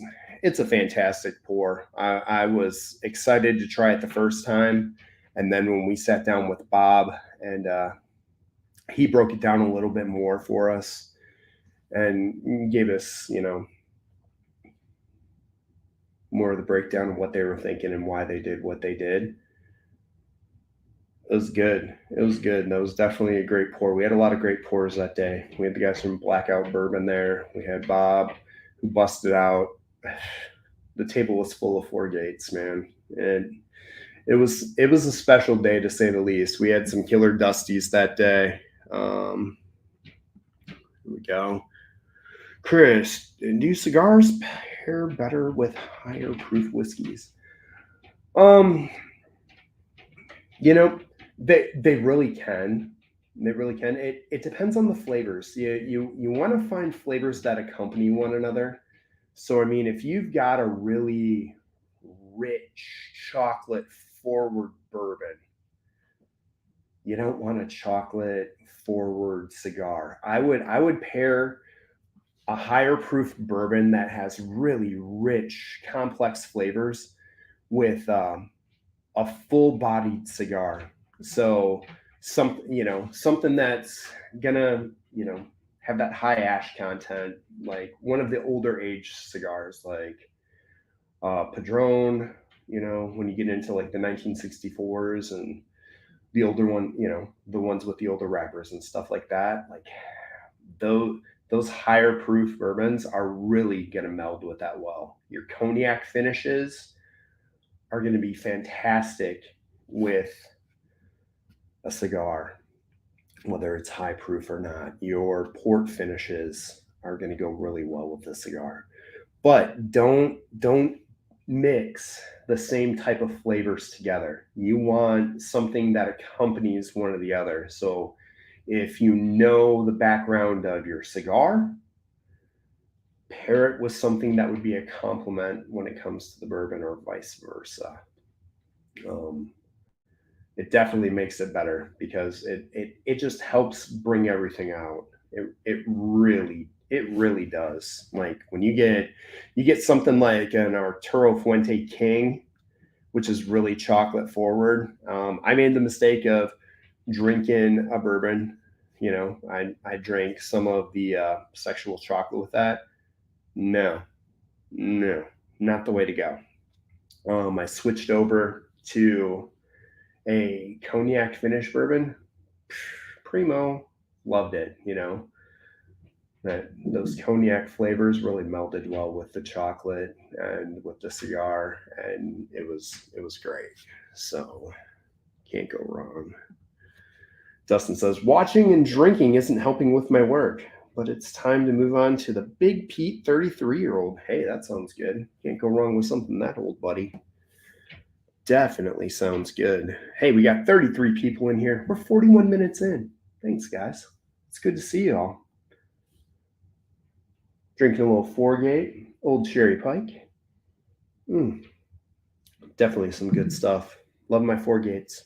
a fantastic pour. I was excited to try it the first time, and then when we sat down with Bob and he broke it down a little bit more for us and gave us, more of the breakdown of what they were thinking and why they did what they did. It was good. It was good. That was definitely a great pour. We had a lot of great pours that day. We had the guys from Blackout Bourbon there. We had Bob, who busted out. The table was full of Foregates, man. And it was a special day, to say the least. We had some killer Dusties that day. Here we go. Chris, do cigars pair better with higher proof whiskeys? They really can. They really can. It depends on the flavors. You want to find flavors that accompany one another. So I mean, if you've got a really rich chocolate forward bourbon, you don't want a chocolate forward cigar. I would pair a higher proof bourbon that has really rich, complex flavors with a full-bodied cigar. So something that's gonna, have that high ash content, like one of the older age cigars, like Padron. When you get into like the 1964s and the older one, the ones with the older wrappers and stuff like that, like those higher proof bourbons are really going to meld with that well. Your cognac finishes are going to be fantastic with a cigar, whether it's high proof or not. Your port finishes are going to go really well with the cigar. But don't mix the same type of flavors together. You want something that accompanies one or the other. So if you know the background of your cigar, pair it with something that would be a complement when it comes to the bourbon, or vice versa. It definitely makes it better, because it just helps bring everything out. It really does. Like when you get something like an Arturo Fuente King which is really chocolate forward. I made the mistake of drinking a bourbon. I drank some of the sexual chocolate with that. No, no, not the way to go. I switched over to a cognac finish bourbon. Primo, loved it. That those cognac flavors really melded well with the chocolate and with the cigar, and it was great. So can't go wrong. Dustin says, watching and drinking isn't helping with my work, but it's time to move on to the Big Pete 33-year-old. Hey, that sounds good. Can't go wrong with something that old, buddy. Definitely sounds good. Hey, we got 33 people in here. We're 41 minutes in. Thanks, guys. It's good to see you all. Drinking a little Four-Gate, Old Cherry Pike. Definitely some good stuff. Love my Four-Gates.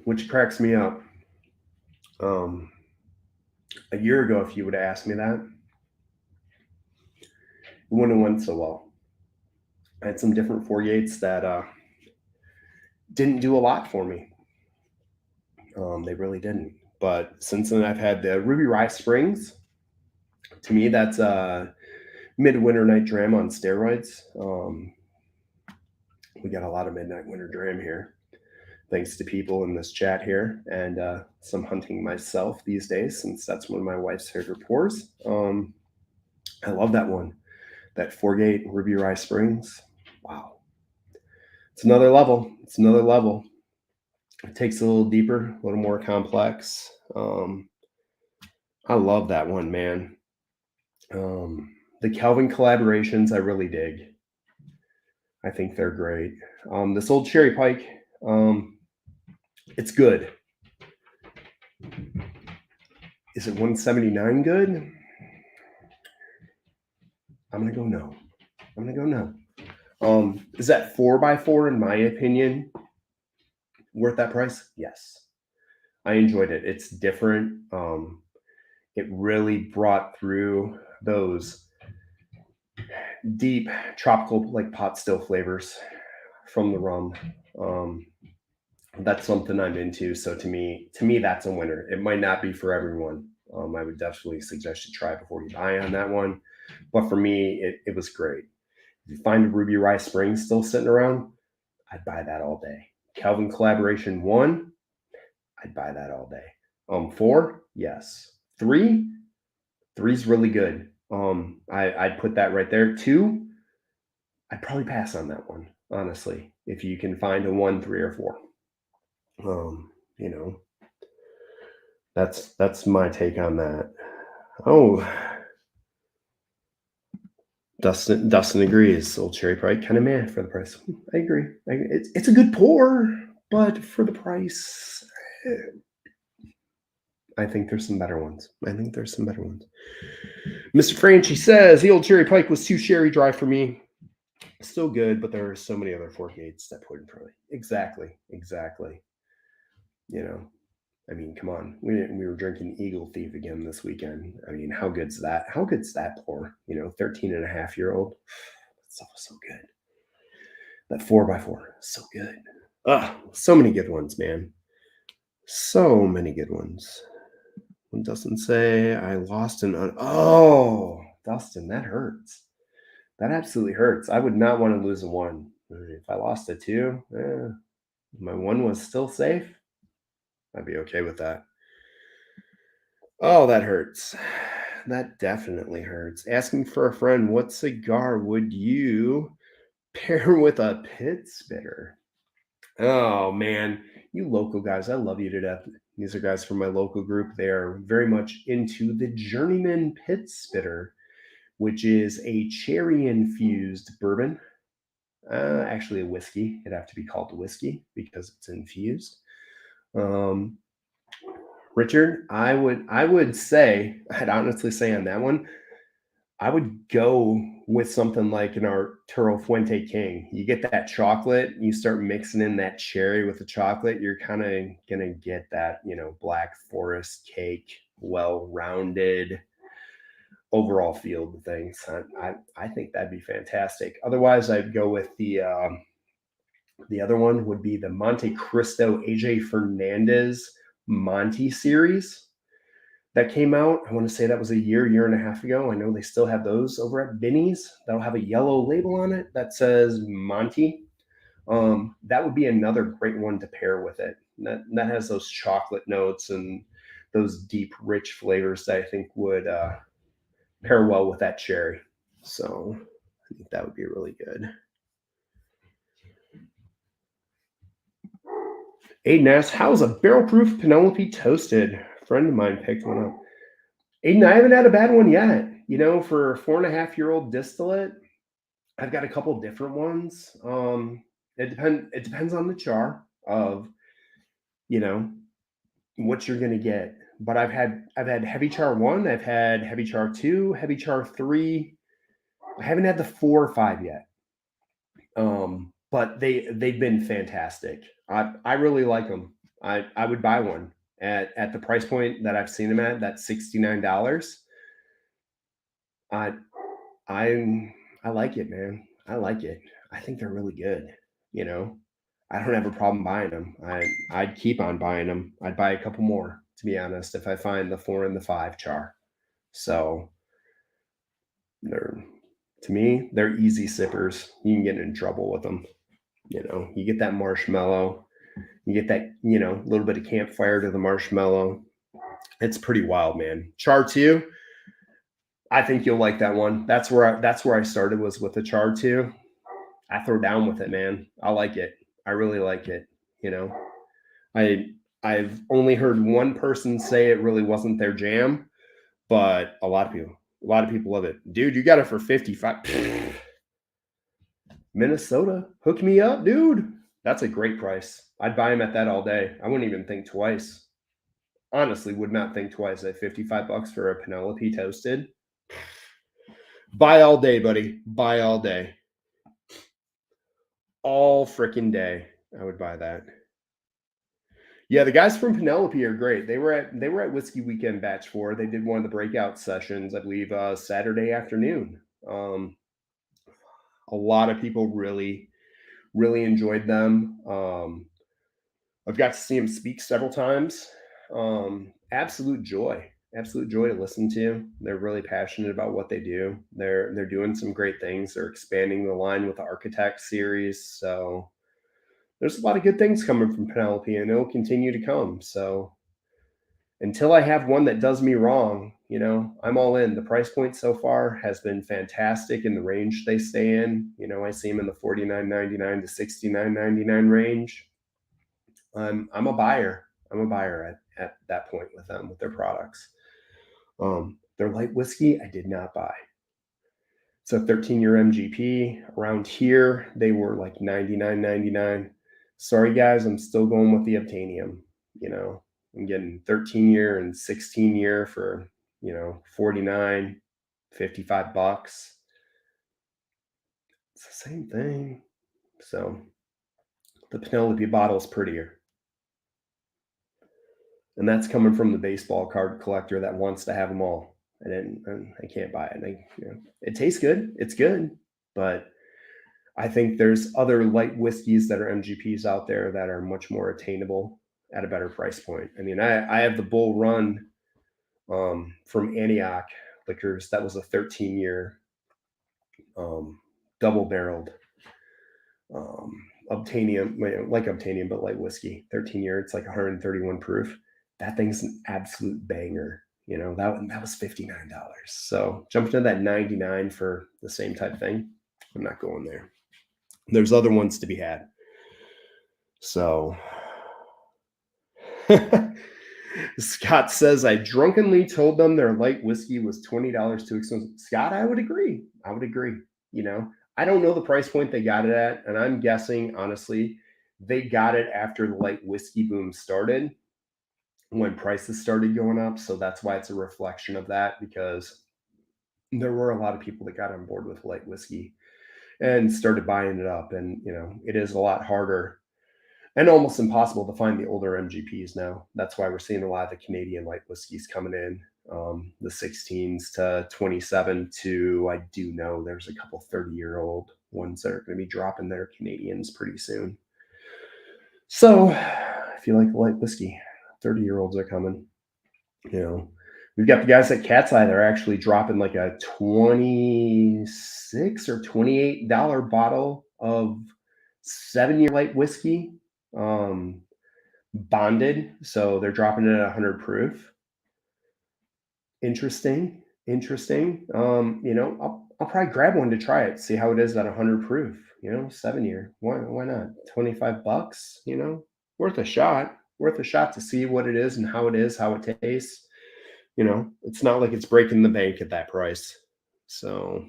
Which cracks me up. A year ago, if you would have asked me that, it wouldn't have went so well. I had some different Four-Gates that didn't do a lot for me. They really didn't. But since then, I've had the Ruby Rye Springs. To me, that's a midwinter night dram on steroids. We got a lot of midnight winter dram here, thanks to people in this chat here, and some hunting myself these days, since that's one of my wife's favorite pours. I love that one. That Four-Gate Ruby Rye Springs. Wow. It's another level. It takes a little deeper, a little more complex. I love that one, man. The Kelvin collaborations, I really dig. I think they're great. This Old Cherry Pike, it's good. Is it 179 good? I'm going to go no. Is that 4x4, in my opinion, worth that price? Yes. I enjoyed it. It's different. It really brought through those deep tropical, like pot still flavors from the rum. That's something I'm into. So to me, that's a winner. It might not be for everyone. I would definitely suggest you try before you buy on that one. But for me, it was great. If you find a Ruby Rye Springs still sitting around, I'd buy that all day. Kelvin Collaboration 1, I'd buy that all day. 4, yes. 3's really good. I'd put that right there. 2, I'd probably pass on that one, honestly, if you can find a 1, 3, or 4. That's my take on that. Oh, Dustin agrees. Old Cherry Pike, kind of meh for the price. I agree. It's a good pour, but for the price, I think there's some better ones. Mr. Franchi says the Old Cherry Pike was too sherry dry for me. Still good, but there are so many other Four-Gates that put in front of me. Exactly. I mean, come on. We were drinking Eagle Thief again this weekend. I mean, how good's that? How good's that pour? 13-and-a-half-year-old. That stuff was so good. That 4x4, so good. So many good ones, man. So many good ones. One doesn't say I lost an... Oh, Dustin, that hurts. That absolutely hurts. I would not want to lose a 1. If I lost a 2, my 1 was still safe, I'd be okay with that. Oh, that hurts. That definitely hurts. Asking for a friend, what cigar would you pair with a pit spitter? Oh, man. You local guys, I love you to death. These are guys from my local group. They are very much into the Journeyman Pit Spitter, which is a cherry-infused bourbon. Actually, a whiskey. It'd have to be called a whiskey because it's infused. Richard, I'd honestly say on that one, I would go with something like an Arturo Fuente King. You get that chocolate, you start mixing in that cherry with the chocolate, you're kind of going to get that, Black Forest cake, well-rounded. overall field of things. I think that'd be fantastic. Otherwise, I'd go with the other one would be the Monte Cristo AJ Fernandez Monty series that came out. I want to say that was a year and a half ago. I know they still have those over at Binny's. That'll have a yellow label on it that says Monty. That would be another great one to pair with it. That has those chocolate notes and those deep, rich flavors that I think would pair well with that cherry. So I think that would be really good. Aiden asks, how's a barrel proof Penelope toasted? A friend of mine picked one up. Aiden, I haven't had a bad one yet. You know, for a 4.5-year-old distillate, I've got a couple different ones. It depends on the char of, you know, what you're gonna get. But I've had heavy char 1, I've had heavy char 2, heavy char 3. I haven't had the 4 or 5 yet. But they've been fantastic. I really like them. I would buy one at the price point that I've seen them at. That's $69. I I like it, man. I like it. I think they're really good. You know, I don't have a problem buying them. I'd keep on buying them. I'd buy a couple more, to be honest, if I find the 4 and the 5 char. So they're to me, they're easy sippers. You can get in trouble with them. You know, you get that marshmallow, you get that, you know, little bit of campfire to the marshmallow. It's pretty wild, man. Char 2, I think you'll like that one. That's where I started, was with the char 2. I throw down with it, man. I like it. I really like it. You know, I've only heard one person say it really wasn't their jam, but a lot of people love it. Dude, you got it for 55. Minnesota, hook me up, dude. That's a great price. I'd buy them at that all day. I wouldn't even think twice. Honestly, would not think twice at $55 for a Penelope toasted. Buy all day, buddy. Buy all day. All freaking day. I would buy that. Yeah, the guys from Penelope are great. They were at Whiskey Weekend Batch 4. They did one of the breakout sessions, I believe, Saturday afternoon. A lot of people really enjoyed them. I've got to see them speak several times. Absolute joy to listen to. They're really passionate about what they do. They're doing some great things. They're expanding the line with the Architect series. So there's a lot of good things coming from Penelope, and it'll continue to come. So until I have one that does me wrong, you know, I'm all in. The price point so far has been fantastic in the range they stay in. You know, I see them in the $49.99 to $69.99 range. I'm a buyer. I'm a buyer at that point with them, with their products. Their light whiskey, I did not buy. It's a 13-year MGP. Around here, they were like $99.99. Sorry, guys, I'm still going with the Obtainium. You know, I'm getting 13-year and 16-year for, you know, $49, $55. It's the same thing. So the Penelope bottle is prettier. And that's coming from the baseball card collector that wants to have them all. I can't buy it. You know, it tastes good. It's good, but I think there's other light whiskeys that are MGPs out there that are much more attainable at a better price point. I mean, I have the Bull Run from Antioch Liquors. That was a 13-year double-barreled Obtainium, like Obtainium, but light whiskey. 13-year. It's like 131 proof. That thing's an absolute banger. You know, that was $59. So jumping to that 99 for the same type thing, I'm not going there. There's other ones to be had. So Scott says, I drunkenly told them their light whiskey was $20 too expensive. Scott, I would agree. You know, I don't know the price point they got it at, and I'm guessing, honestly, they got it after the light whiskey boom started, when prices started going up. So that's why it's a reflection of that, because there were a lot of people that got on board with light whiskey and started buying it up. And, you know, it is a lot harder and almost impossible to find the older MGPs now. That's why we're seeing a lot of the Canadian light whiskeys coming in. The 16s to 27 to, I do know there's a couple 30-year-old ones that are going to be dropping their Canadians pretty soon. So if you like the light whiskey, 30-year-olds are coming. We've got the guys at Cat's Eye. They're actually dropping like a $26 or $28 bottle of 7-year light whiskey, bonded. So they're dropping it at 100 proof. Interesting. I'll probably grab one to try it, see how it is at 100 proof. 7-year. Why not? $25. Worth a shot. Worth a shot to see what it is and how it is, how it tastes. It's not like it's breaking the bank at that price. So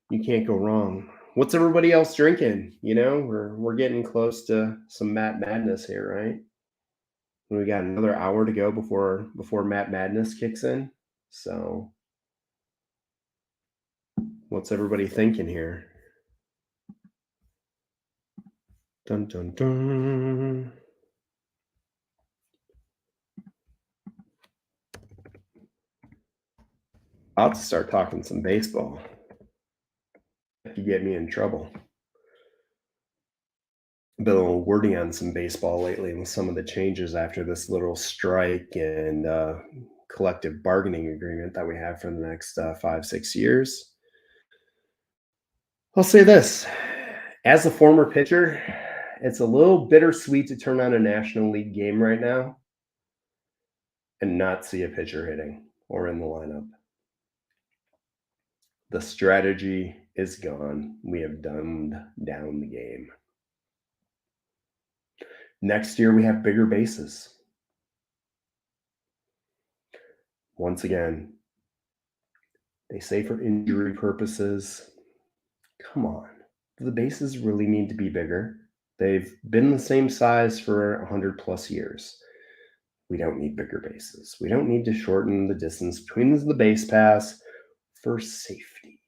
you can't go wrong. What's everybody else drinking? We're getting close to some Matt Madness here, right? We got another hour to go before Matt Madness kicks in. So what's everybody thinking here? Dun dun dun. I'll have to start talking some baseball. That could get me in trouble. I've been a little wordy on some baseball lately with some of the changes after this little strike and collective bargaining agreement that we have for the next 5-6 years. I'll say this. As a former pitcher, it's a little bittersweet to turn on a National League game right now and not see a pitcher hitting or in the lineup. The strategy is gone. We have dumbed down the game. Next year, we have bigger bases. Once again, they say for injury purposes. Come on. Do the bases really need to be bigger? They've been the same size for 100 plus years. We don't need bigger bases. We don't need to shorten the distance between the base pass for safety.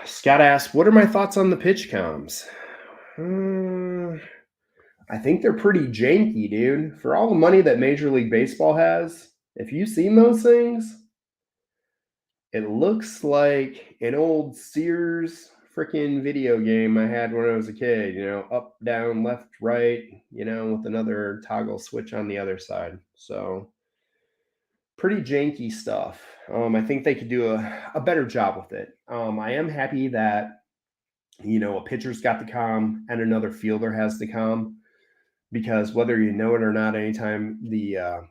Scott asked, what are my thoughts on the pitch comms? I think they're pretty janky, dude. For all the money that Major League Baseball has, if you've seen those things, it looks like an old Sears freaking video game I had when I was a kid, up, down, left, right, with another toggle switch on the other side. So pretty janky stuff. I think they could do a better job with it. I am happy that, a pitcher's got the comm and another fielder has the comm, because whether you know it or not, anytime the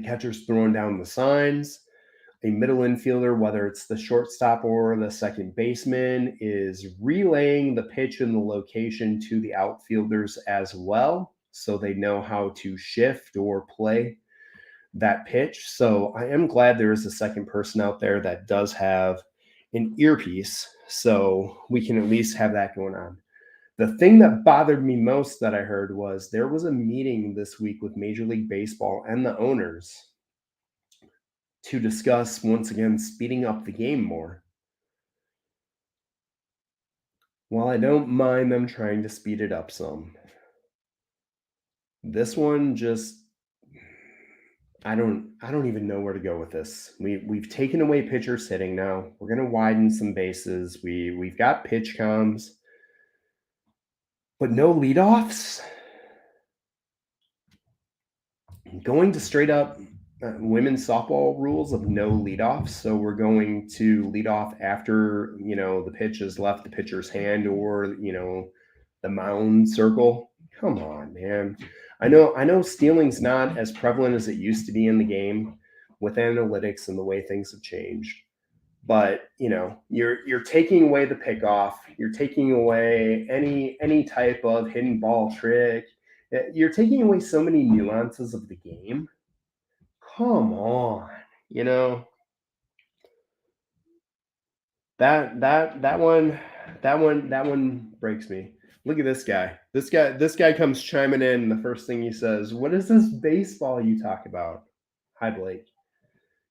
catcher's throwing down the signs, a middle infielder, whether it's the shortstop or the second baseman, is relaying the pitch and the location to the outfielders as well, so they know how to shift or play that pitch. So I am glad there is a second person out there that does have an earpiece, so we can at least have that going on. The thing that bothered me most that I heard was there was a meeting this week with Major League Baseball and the owners to discuss, once again, speeding up the game more. While I don't mind them trying to speed it up some, this one just, I don't even know where to go with this. We've taken away pitchers hitting now. We're going to widen some bases. We've got pitch comms, but no leadoffs. Going to straight up women's softball rules of no leadoffs. So we're going to lead off after, the pitch has left the pitcher's hand or, the mound circle. Come on, man. I know stealing's not as prevalent as it used to be in the game with analytics and the way things have changed. But, you're taking away the pickoff. You're taking away any type of hidden ball trick. You're taking away so many nuances of the game. Come on, that one breaks me. Look at this guy. This guy comes chiming in. The first thing he says, "What is this baseball you talk about?" Hi, Blake.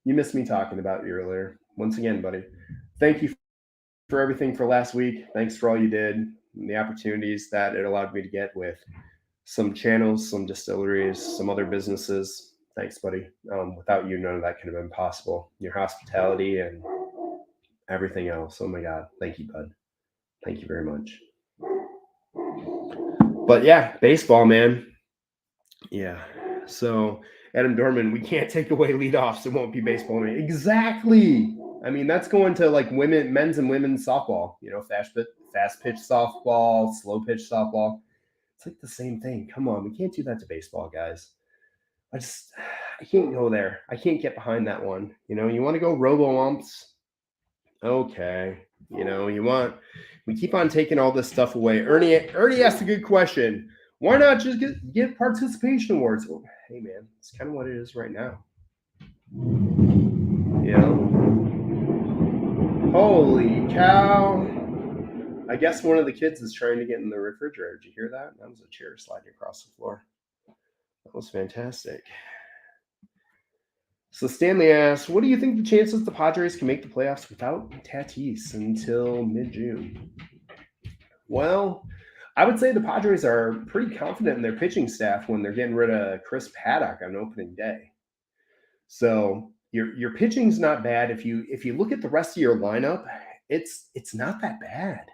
You missed me talking about you earlier. Once again, buddy, thank you for everything for last week. Thanks for all you did and the opportunities that it allowed me to get with some channels, some distilleries, some other businesses. Thanks, buddy. Without you, none of that could have been possible. Your hospitality and everything else. Oh my God. Thank you, bud. Thank you very much. But yeah, baseball, man. Yeah. So Adam Dorman, we can't take away leadoffs. It won't be baseball. Man. Exactly. I mean, that's going to like men's and women's softball. Fast pitch softball, slow pitch softball. It's like the same thing. Come on, we can't do that to baseball, guys. I can't go there. I can't get behind that one. You want to go robo umps? Okay. We keep on taking all this stuff away. Ernie asked a good question. Why not just give participation awards? Well, hey man, it's kind of what it is right now. Holy cow. I guess one of the kids is trying to get in the refrigerator. Did you hear that? That was a chair sliding across the floor. That was fantastic. So Stanley asks, what do you think the chances the Padres can make the playoffs without Tatis until mid-June? Well, I would say the Padres are pretty confident in their pitching staff when they're getting rid of Chris Paddock on opening day. So your pitching's not bad. If you look at the rest of your lineup, it's not that bad.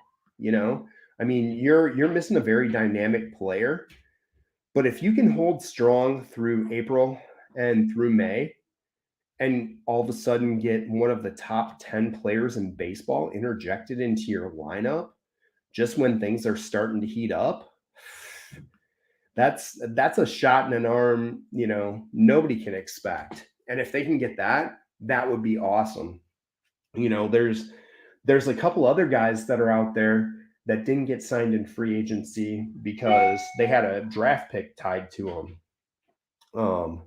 I mean, you're missing a very dynamic player, but if you can hold strong through April and through May, and all of a sudden get one of the top 10 players in baseball interjected into your lineup just when things are starting to heat up, that's a shot in an arm, nobody can expect. And if they can get that would be awesome. There's a couple other guys that are out there that didn't get signed in free agency because they had a draft pick tied to them.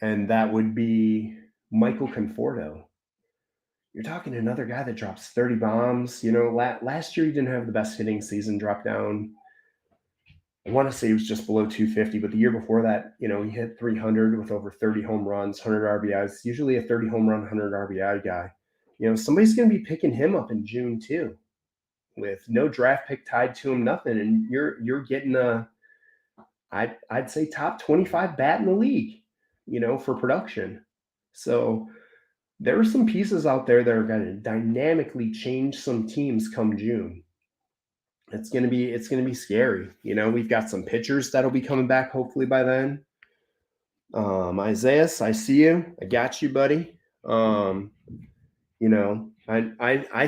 And that would be Michael Conforto. You're talking another guy that drops 30 bombs. Last year he didn't have the best hitting season, dropped down. I want to say he was just below 250, but the year before that, he hit 300 with over 30 home runs, 100 RBIs. Usually a 30 home run, 100 RBI guy. Somebody's going to be picking him up in June too, with no draft pick tied to him, nothing, and you're getting I'd say top 25 bat in the league. For production. So there are some pieces out there that are going to dynamically change some teams come June. It's going to be scary. We've got some pitchers that'll be coming back hopefully by then. Isaiah, I see you. I got you, buddy. I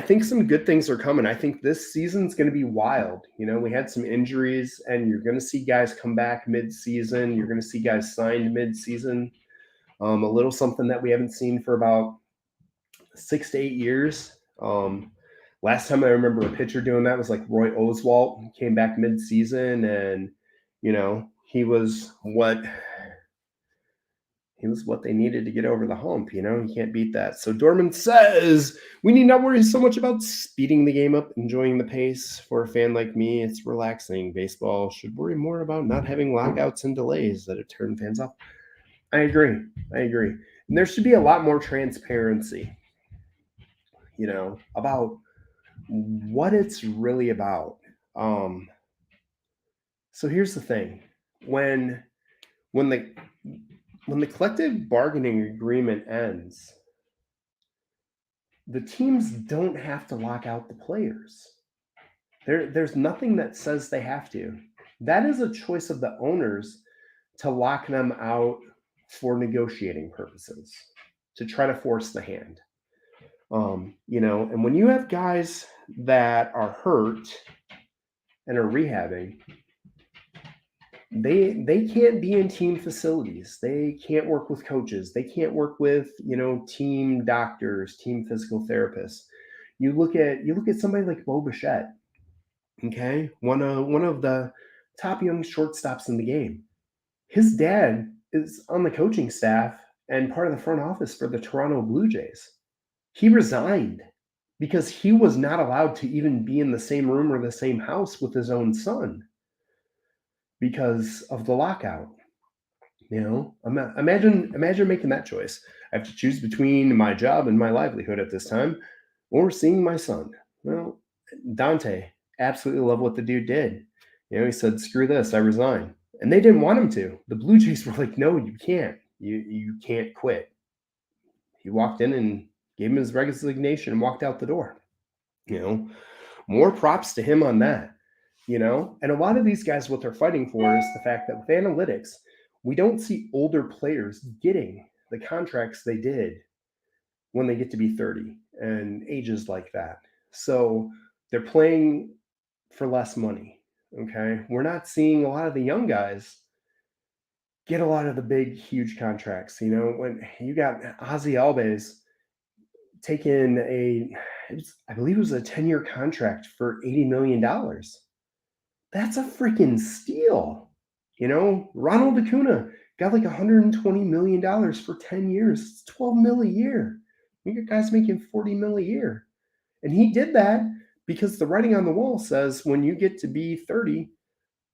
think some good things are coming. I think this season's going to be wild. We had some injuries, and you're going to see guys come back mid-season. You're going to see guys signed mid-season. A little something that we haven't seen for about 6 to 8 years. Last time I remember a pitcher doing that was like Roy Oswalt. He came back mid-season, and he was what they needed to get over the hump. You can't beat that. So Dorman says, we need not worry so much about speeding the game up, enjoying the pace. For a fan like me, it's relaxing. Baseball should worry more about not having lockouts and delays that have turned fans off. I agree. And there should be a lot more transparency, about what it's really about. So here's the thing. When the collective bargaining agreement ends, the teams don't have to lock out the players. There's nothing that says they have to. That is a choice of the owners to lock them out for negotiating purposes, to try to force the hand. And when you have guys that are hurt and are rehabbing, they can't be in team facilities. They can't work with coaches. They can't work with, team doctors, team physical therapists. You look at somebody like Bo Bichette, okay? One of the top young shortstops in the game. His dad is on the coaching staff and part of the front office for the Toronto Blue Jays. He resigned because he was not allowed to even be in the same room or the same house with his own son because of the lockout. Imagine making that choice. I have to choose between my job and my livelihood at this time or seeing my son. Well, Dante, absolutely love what the dude did. He said, screw this, I resign. And they didn't want him to. The Blue Jays were like, no, you can't. You can't quit. He walked in and gave him his resignation and walked out the door. You know, more props to him on that. And a lot of these guys, what they're fighting for is the fact that with analytics, we don't see older players getting the contracts they did when they get to be 30 and ages like that. So they're playing for less money. Okay. We're not seeing a lot of the young guys get a lot of the big, huge contracts. When you got Ozzy Albies taking I believe it was a 10-year contract for $80 million. That's a freaking steal. Ronald Acuna got like $120 million for 10 years. It's 12 mil a year. You got guys making 40 mil a year. And he did that because the writing on the wall says when you get to be 30,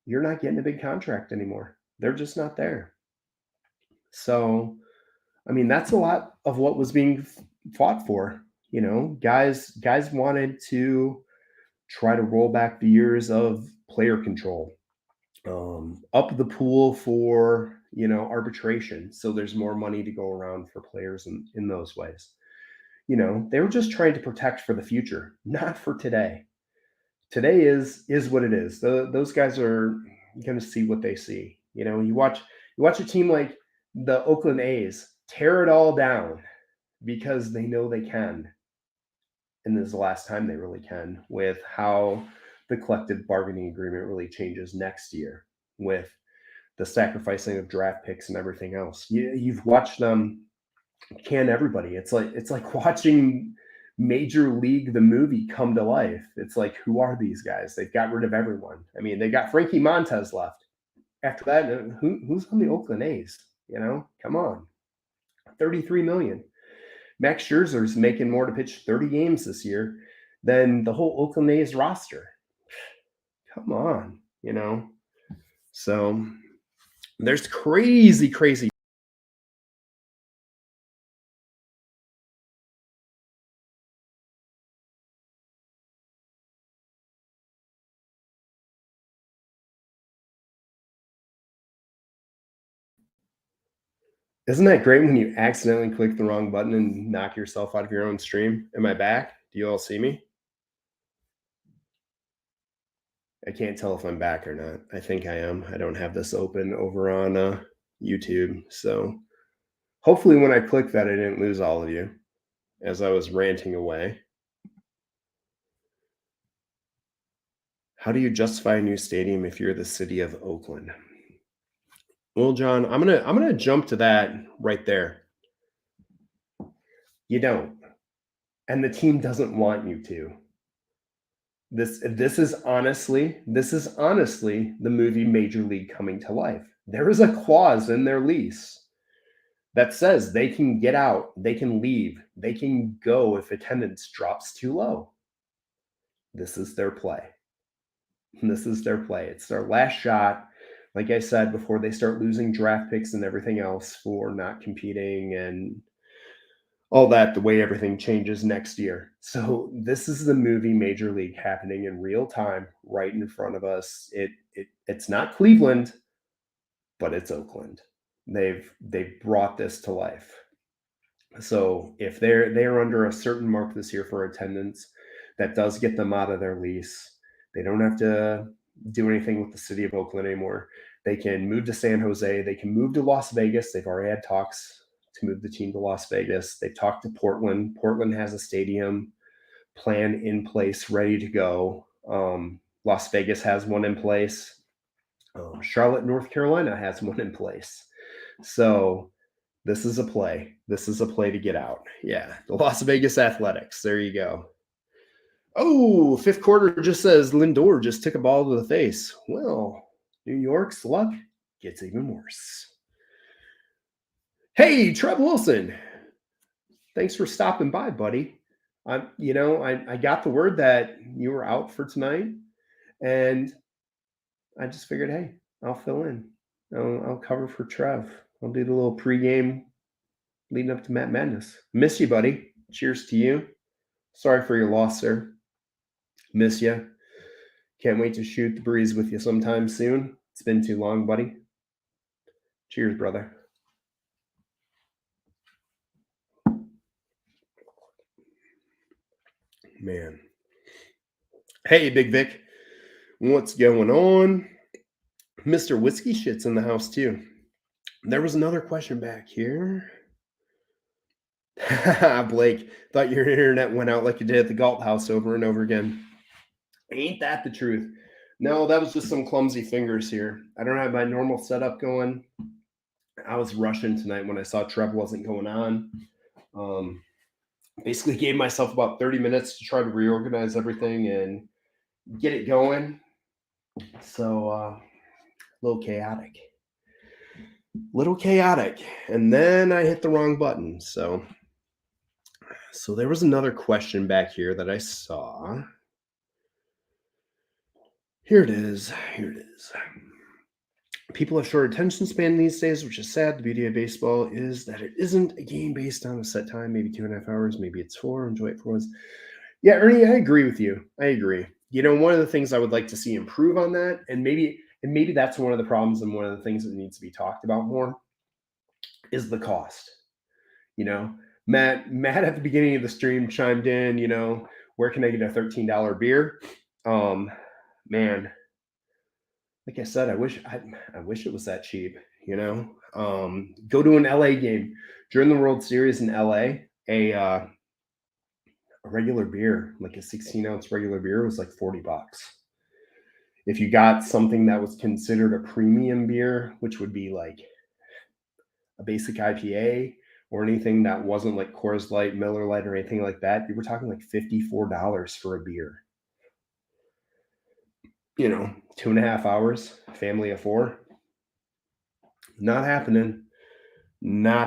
you're not getting a big contract anymore. They're just not there. So, that's a lot of what was being fought for. Guys wanted to try to roll back the years of player control, up the pool for arbitration, so there's more money to go around for players in those ways. They were just trying to protect for the future, not for today. Today is what it is. Those guys are going to see what they see. You watch a team like the Oakland A's tear it all down because they know they can. And this is the last time they really can, with how the collective bargaining agreement really changes next year with the sacrificing of draft picks and everything else. You've watched them can everybody. It's like watching Major League the movie come to life. It's like, who are these guys? They've got rid of everyone. They got Frankie Montez left. After that, who's on the Oakland A's? Come on, 33 million. Max Scherzer's making more to pitch 30 games this year than the whole Oakland A's roster. Come on, So there's crazy. Isn't that great when you accidentally click the wrong button and knock yourself out of your own stream? Am I back? Do you all see me? I can't tell if I'm back or not. I think I am. I don't have this open over on YouTube. So hopefully when I click that, I didn't lose all of you as I was ranting away. How do you justify a new stadium if you're the city of Oakland? Well, John, I'm gonna jump to that right there. You don't. And the team doesn't want you to. This is honestly the movie Major League coming to life. There is a clause in their lease that says they can get out, they can leave, they can go if attendance drops too low. This is their play. It's their last shot. Like I said, before they start losing draft picks and everything else for not competing and all that, the way everything changes next year. So this is the movie Major League happening in real time right in front of us. It's not Cleveland, but it's Oakland. They've brought this to life. So if they're under a certain mark this year for attendance, that does get them out of their lease. They don't have to do anything with the city of Oakland anymore. They can move to San Jose. They can move to Las Vegas. They've already had talks to move the team to Las Vegas. They've talked to Portland. Portland has a stadium plan in place, ready to go. Las Vegas has one in place. Charlotte, North Carolina has one in place. So this is a play. This is a play to get out. Yeah, the Las Vegas Athletics. There you go. Oh, fifth quarter just says Lindor just took a ball to the face. Well, New York's luck gets even worse. Hey, Trev Wilson. Thanks for stopping by, buddy. I got the word that you were out for tonight, and I just figured, hey, I'll fill in. I'll cover for Trev. I'll do the little pregame leading up to Matt Madness. Miss you, buddy. Cheers to you. Sorry for your loss, sir. Miss you. Can't wait to shoot the breeze with you sometime soon. It's been too long, buddy. Cheers, brother. Man. Hey, Big Vic. What's going on? Mr. Whiskey Shit's in the house, too. There was another question back here. Blake, thought your internet went out like you did at the Galt House over and over again. Ain't that the truth? No, that was just some clumsy fingers here. I don't have my normal setup going. I was rushing tonight when I saw Trev wasn't going on. Basically gave myself about 30 minutes to try to reorganize everything and get it going. So a little chaotic. And then I hit the wrong button. So there was another question back here that I saw. Here it is. People have short attention span these days, which is sad. The beauty of baseball is that it isn't a game based on a set time, maybe 2.5 hours, maybe it's 4. Enjoy it for us. Yeah, Ernie, I agree with you. I agree. One of the things I would like to see improve on that, and maybe that's one of the problems and one of the things that needs to be talked about more, is the cost. Matt at the beginning of the stream chimed in, where can I get a $13 beer? Man, like I said, I wish it was that cheap, go to an LA game during the World Series in LA. A regular beer, like a 16-ounce regular beer, was like $40. If you got something that was considered a premium beer, which would be like a basic IPA or anything that wasn't like Coors Light, Miller Lite, or anything like that, you were talking like $54 for a beer. 2.5 hours, family of 4. Not happening. My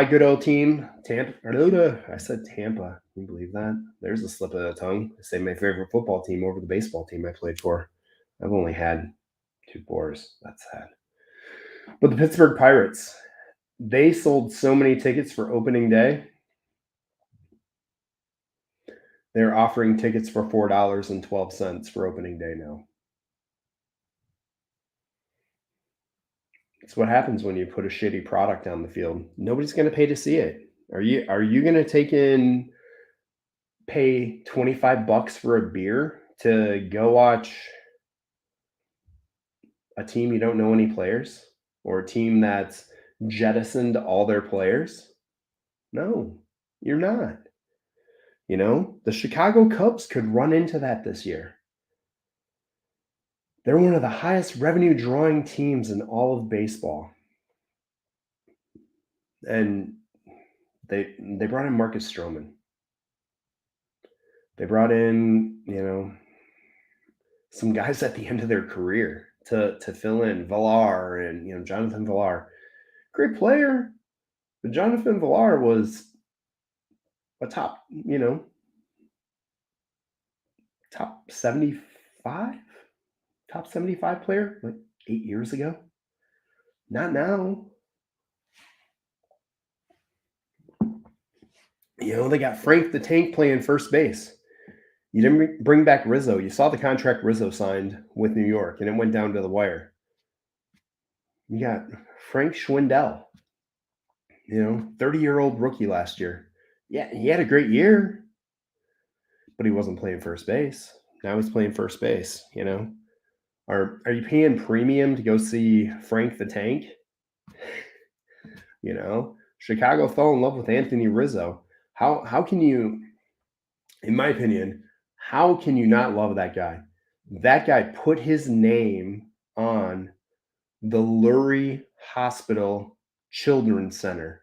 good old team, Tampa. I said Tampa. Can you believe that? There's a slip of the tongue. I say my favorite football team over the baseball team I played for. I've only had 2 fours. That's sad. But the Pittsburgh Pirates, they sold so many tickets for opening day. They're offering tickets for $4.12 for opening day now. It's what happens when you put a shitty product on the field. Nobody's going to pay to see it. Are you going to pay $25 for a beer to go watch a team you don't know any players, or a team that's jettisoned all their players? No, you're not. The Chicago Cubs could run into that this year. They're one of the highest revenue drawing teams in all of baseball. And they brought in Marcus Stroman. They brought in, some guys at the end of their career to fill in. Villar and, Jonathan Villar. Great player. But Jonathan Villar was a top 75 player like 8 years ago. Not now. They got Frank the Tank playing first base. You didn't bring back Rizzo. You saw the contract Rizzo signed with New York, and it went down to the wire. You got Frank Schwindel, 30-year-old rookie last year. Yeah, he had a great year, but he wasn't playing first base. Now he's playing first base, Are you paying premium to go see Frank the Tank? Chicago fell in love with Anthony Rizzo. How can you, in my opinion, how can you not love that guy? That guy put his name on the Lurie Hospital Children's Center,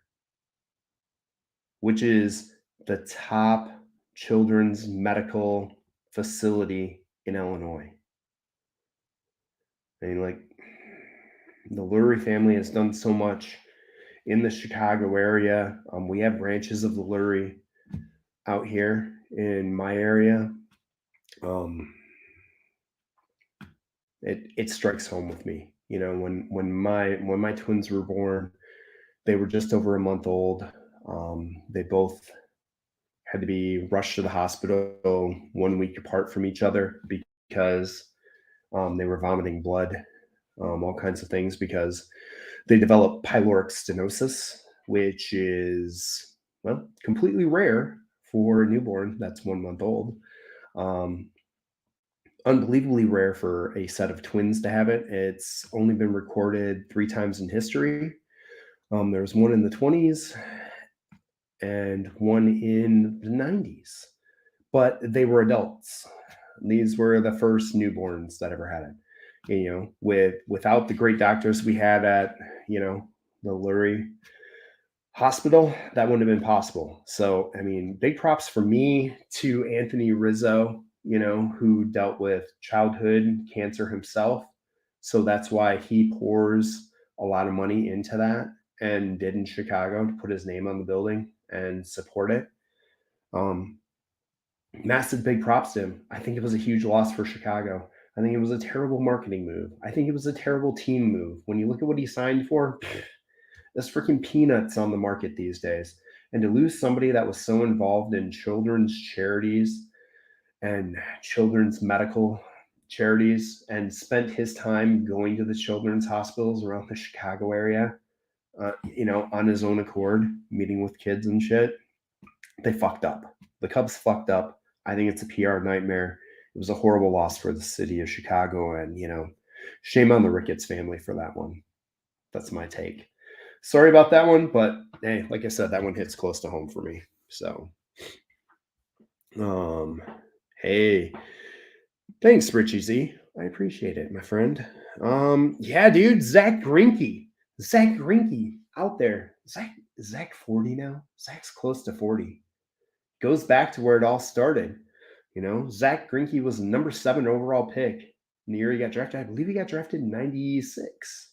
which is the top children's medical facility in Illinois. I mean, the Lurie family has done so much in the Chicago area. We have branches of the Lurie out here in my area. It strikes home with me. When my twins were born, they were just over a month old. They both had to be rushed to the hospital 1 week apart from each other because They were vomiting blood, all kinds of things because they developed pyloric stenosis, which is, well, completely rare for a newborn that's 1 month old. Um, Unbelievably rare for a set of twins to have it. It's only been recorded 3 times in history. There was one in the 20s and one in the 90s, but they were adults. These were the first newborns that ever had it. Without the great doctors we had at, the Lurie Hospital, that wouldn't have been possible. So, I mean, big props for me to Anthony Rizzo, who dealt with childhood cancer himself. So that's why he pours a lot of money into that and did in Chicago to put his name on the building and support it. Um, Massive big props to him. I think it was a huge loss for Chicago. I think it was a terrible marketing move. I think it was a terrible team move. When you look at what he signed for, there's freaking peanuts on the market these days. And to lose somebody that was so involved in children's charities and children's medical charities and spent his time going to the children's hospitals around the Chicago area, on his own accord, meeting with kids and shit, they fucked up. The Cubs fucked up. I think it's a PR nightmare. It was a horrible loss for the city of Chicago, and shame on the Ricketts family for that one. That's my take. Sorry about that one, but hey, like I said, that one hits close to home for me. So, hey, thanks, Richie Z. I appreciate it, my friend. Yeah, dude, Zach Greinke out there. Is Zach 40 now? Zach's close to 40. Goes back to where it all started. Zach Greinke was the number 7 overall pick in the year he got drafted. I believe he got drafted in 96.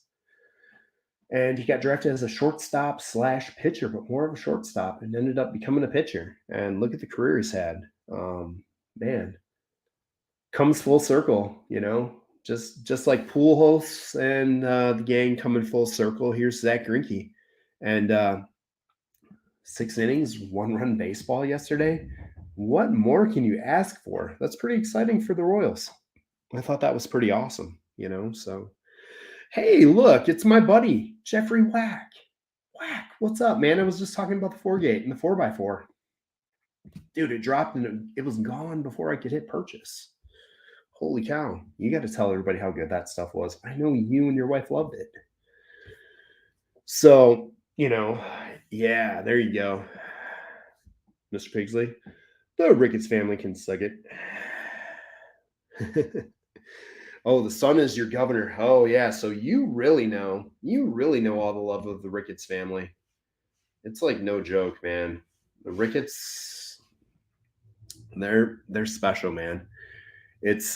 And he got drafted as a shortstop / pitcher, but more of a shortstop, and ended up becoming a pitcher. And look at the career he's had. Man, comes full circle, just like pool hosts and the gang coming full circle. Here's Zach Greinke. And 6 innings, 1-run baseball yesterday. What more can you ask for? That's pretty exciting for the Royals. I thought that was pretty awesome, so. Hey, look, it's my buddy, Jeffrey Whack. Whack, what's up, man? I was just talking about the 4-gate and the 4x4. Dude, it dropped and it was gone before I could hit purchase. Holy cow. You got to tell everybody how good that stuff was. I know you and your wife loved it. So, yeah, there you go. Mr. Pigsley, the Ricketts family can suck it. Oh, the son is your governor. Oh, yeah. So you really know all the love of the Ricketts family. It's like no joke, man. The Ricketts, they're special, man. It's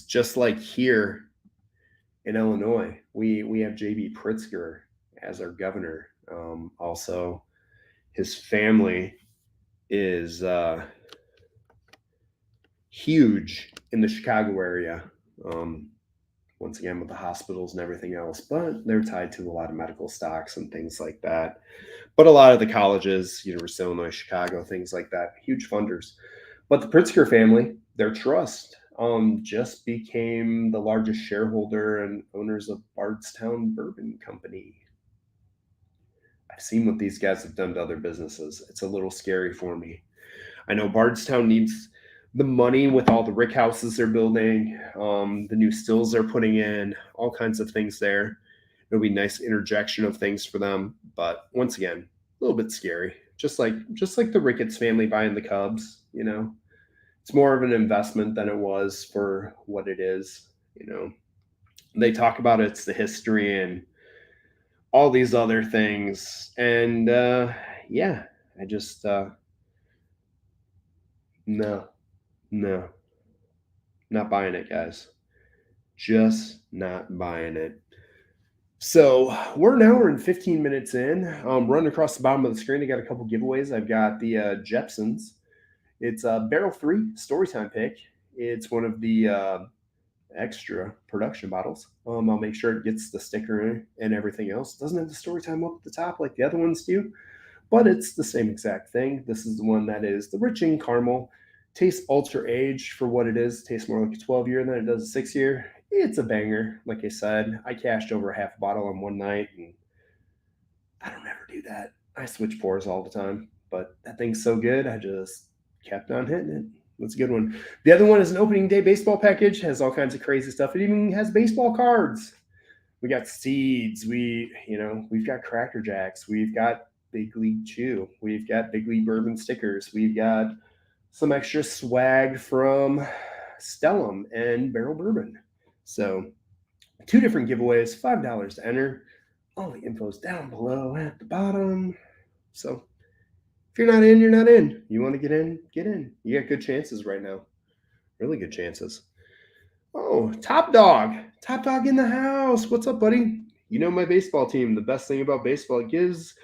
just like here in Illinois. We have J.B. Pritzker as our governor. Also, his family is huge in the Chicago area. Once again, with the hospitals and everything else, but they're tied to a lot of medical stocks and things like that. But a lot of the colleges, University of Illinois, Chicago, things like that, huge funders. But the Pritzker family, their trust, just became the largest shareholder and owners of Bardstown Bourbon Company. I've seen what these guys have done to other businesses. It's a little scary for me. I know Bardstown needs the money with all the rick houses they're building, the new stills they're putting in, all kinds of things there. It'll be a nice interjection of things for them. But once again, a little bit scary. Just like the Ricketts family buying the Cubs, It's more of an investment than it was for what it is, They talk about it's the history and all these other things. And yeah, I just no, not buying it, guys. Just not buying it. So we're an hour and 15 minutes in. Running across the bottom of the screen, I got a couple giveaways. I've got the Jepsons. It's a Barrel 3 Storytime pick. It's one of the extra production bottles. I'll make sure it gets the sticker and everything else. It doesn't have the Storytime up at the top like the other ones do, but it's the same exact thing. This is the one that is the Rich in Caramel Tastes ultra aged for what it is. Tastes more like a 12-year than it does a 6-year. It's a banger. Like I said, I cashed over half a bottle in one night, and I don't ever do that. I switch pours all the time, but that thing's so good, I just kept on hitting it. That's a good one. The other one is an opening day baseball package. Has all kinds of crazy stuff. It even has baseball cards. We got seeds. We've got Cracker Jacks. We've got Big League Chew. We've got Big League Bourbon stickers. We've got some extra swag from Stellum and Barrel Bourbon. So 2 different giveaways, $5 to enter. All the info's down below at the bottom. So if you're not in, you're not in. You want to get in, get in. You got good chances right now. Really good chances. Oh, Top Dog. Top Dog in the house. What's up, buddy? You know my baseball team. The best thing about baseball, it gives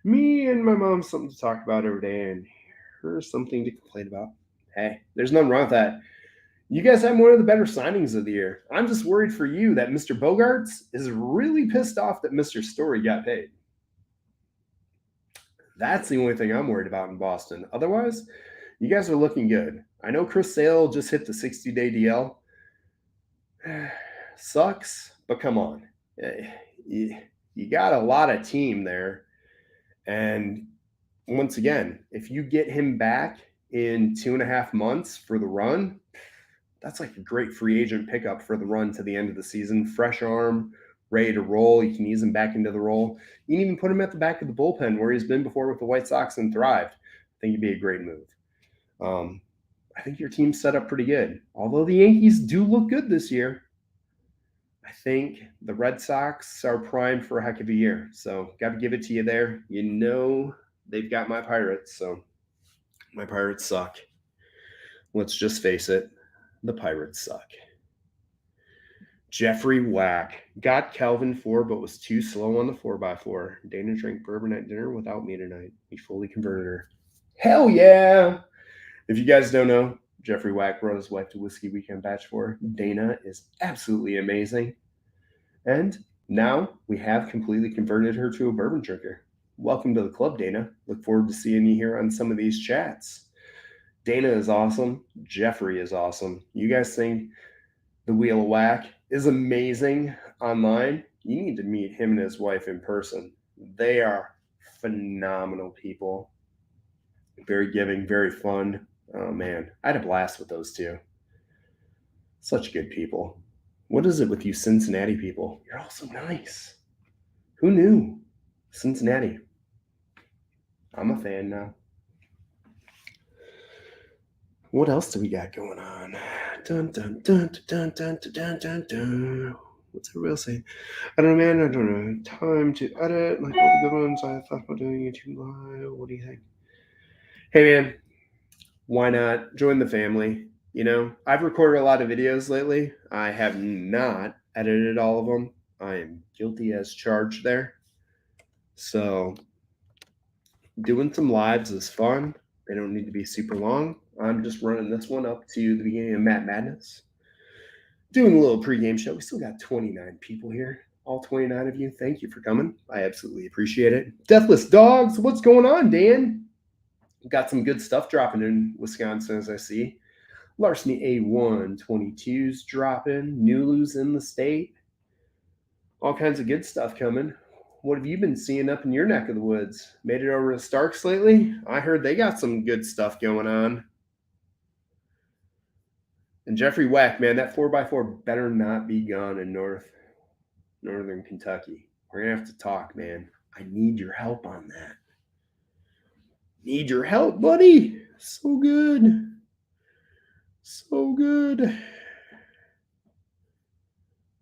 me and my mom something to talk about every day and her something to complain about. Hey, there's nothing wrong with that. You guys had one of the better signings of the year. I'm just worried for you that Mr. Bogarts is really pissed off that Mr. Story got paid. That's the only thing I'm worried about in Boston. Otherwise, you guys are looking good. I know Chris Sale just hit the 60-day DL. Sucks, but come on. You got a lot of team there. And once again, if you get him back in 2.5 months for the run, that's like a great free agent pickup for the run to the end of the season. Fresh arm, ready to roll. You can ease him back into the role. You can even put him at the back of the bullpen where he's been before with the White Sox and thrived. I think it'd be a great move. I think your team's set up pretty good. Although the Yankees do look good this year, I think the Red Sox are primed for a heck of a year. So got to give it to you there. You know they've got my Pirates, so my Pirates suck. Let's just face it. The Pirates suck. Jeffrey Whack got Kelvin 4, but was too slow on the 4x4. Dana drank bourbon at dinner without me tonight. He fully converted her. Hell yeah! If you guys don't know, Jeffrey Whack brought his wife to Whiskey Weekend Batch 4. Dana is absolutely amazing. And now we have completely converted her to a bourbon drinker. Welcome to the club, Dana. Look forward to seeing you here on some of these chats. Dana is awesome. Jeffrey is awesome. You guys think the Wheel of Whack is amazing online? You need to meet him and his wife in person. They are phenomenal people. Very giving, very fun. Oh, man. I had a blast with those two. Such good people. What is it with you Cincinnati people? You're all so nice. Who knew? Cincinnati. I'm a fan now. What else do we got going on? Dun, dun, dun, dun, dun, dun, dun, dun, dun. What's everybody else saying? I don't know, man. I don't know. Time to edit. Like all the good ones. I thought about doing YouTube Live. What do you think? Hey, man. Why not join the family? You know, I've recorded a lot of videos lately. I have not edited all of them. I am guilty as charged there. So doing some lives is fun. They don't need to be super long. I'm just running this one up to the beginning of Matt Madness. Doing a little pregame show. We still got 29 people here. All 29 of you, thank you for coming. I absolutely appreciate it. Deathless Dogs, what's going on, Dan? Got some good stuff dropping in Wisconsin, as I see. Larceny A122's dropping. Nulu's in the state. All kinds of good stuff coming. What have you been seeing up in your neck of the woods? Made it over to Starks lately? I heard they got some good stuff going on. And Jeffrey Whack, man, that 4x4 better not be gone in northern Kentucky. We're going to have to talk, man. I need your help on that. Need your help, buddy. So good. So good.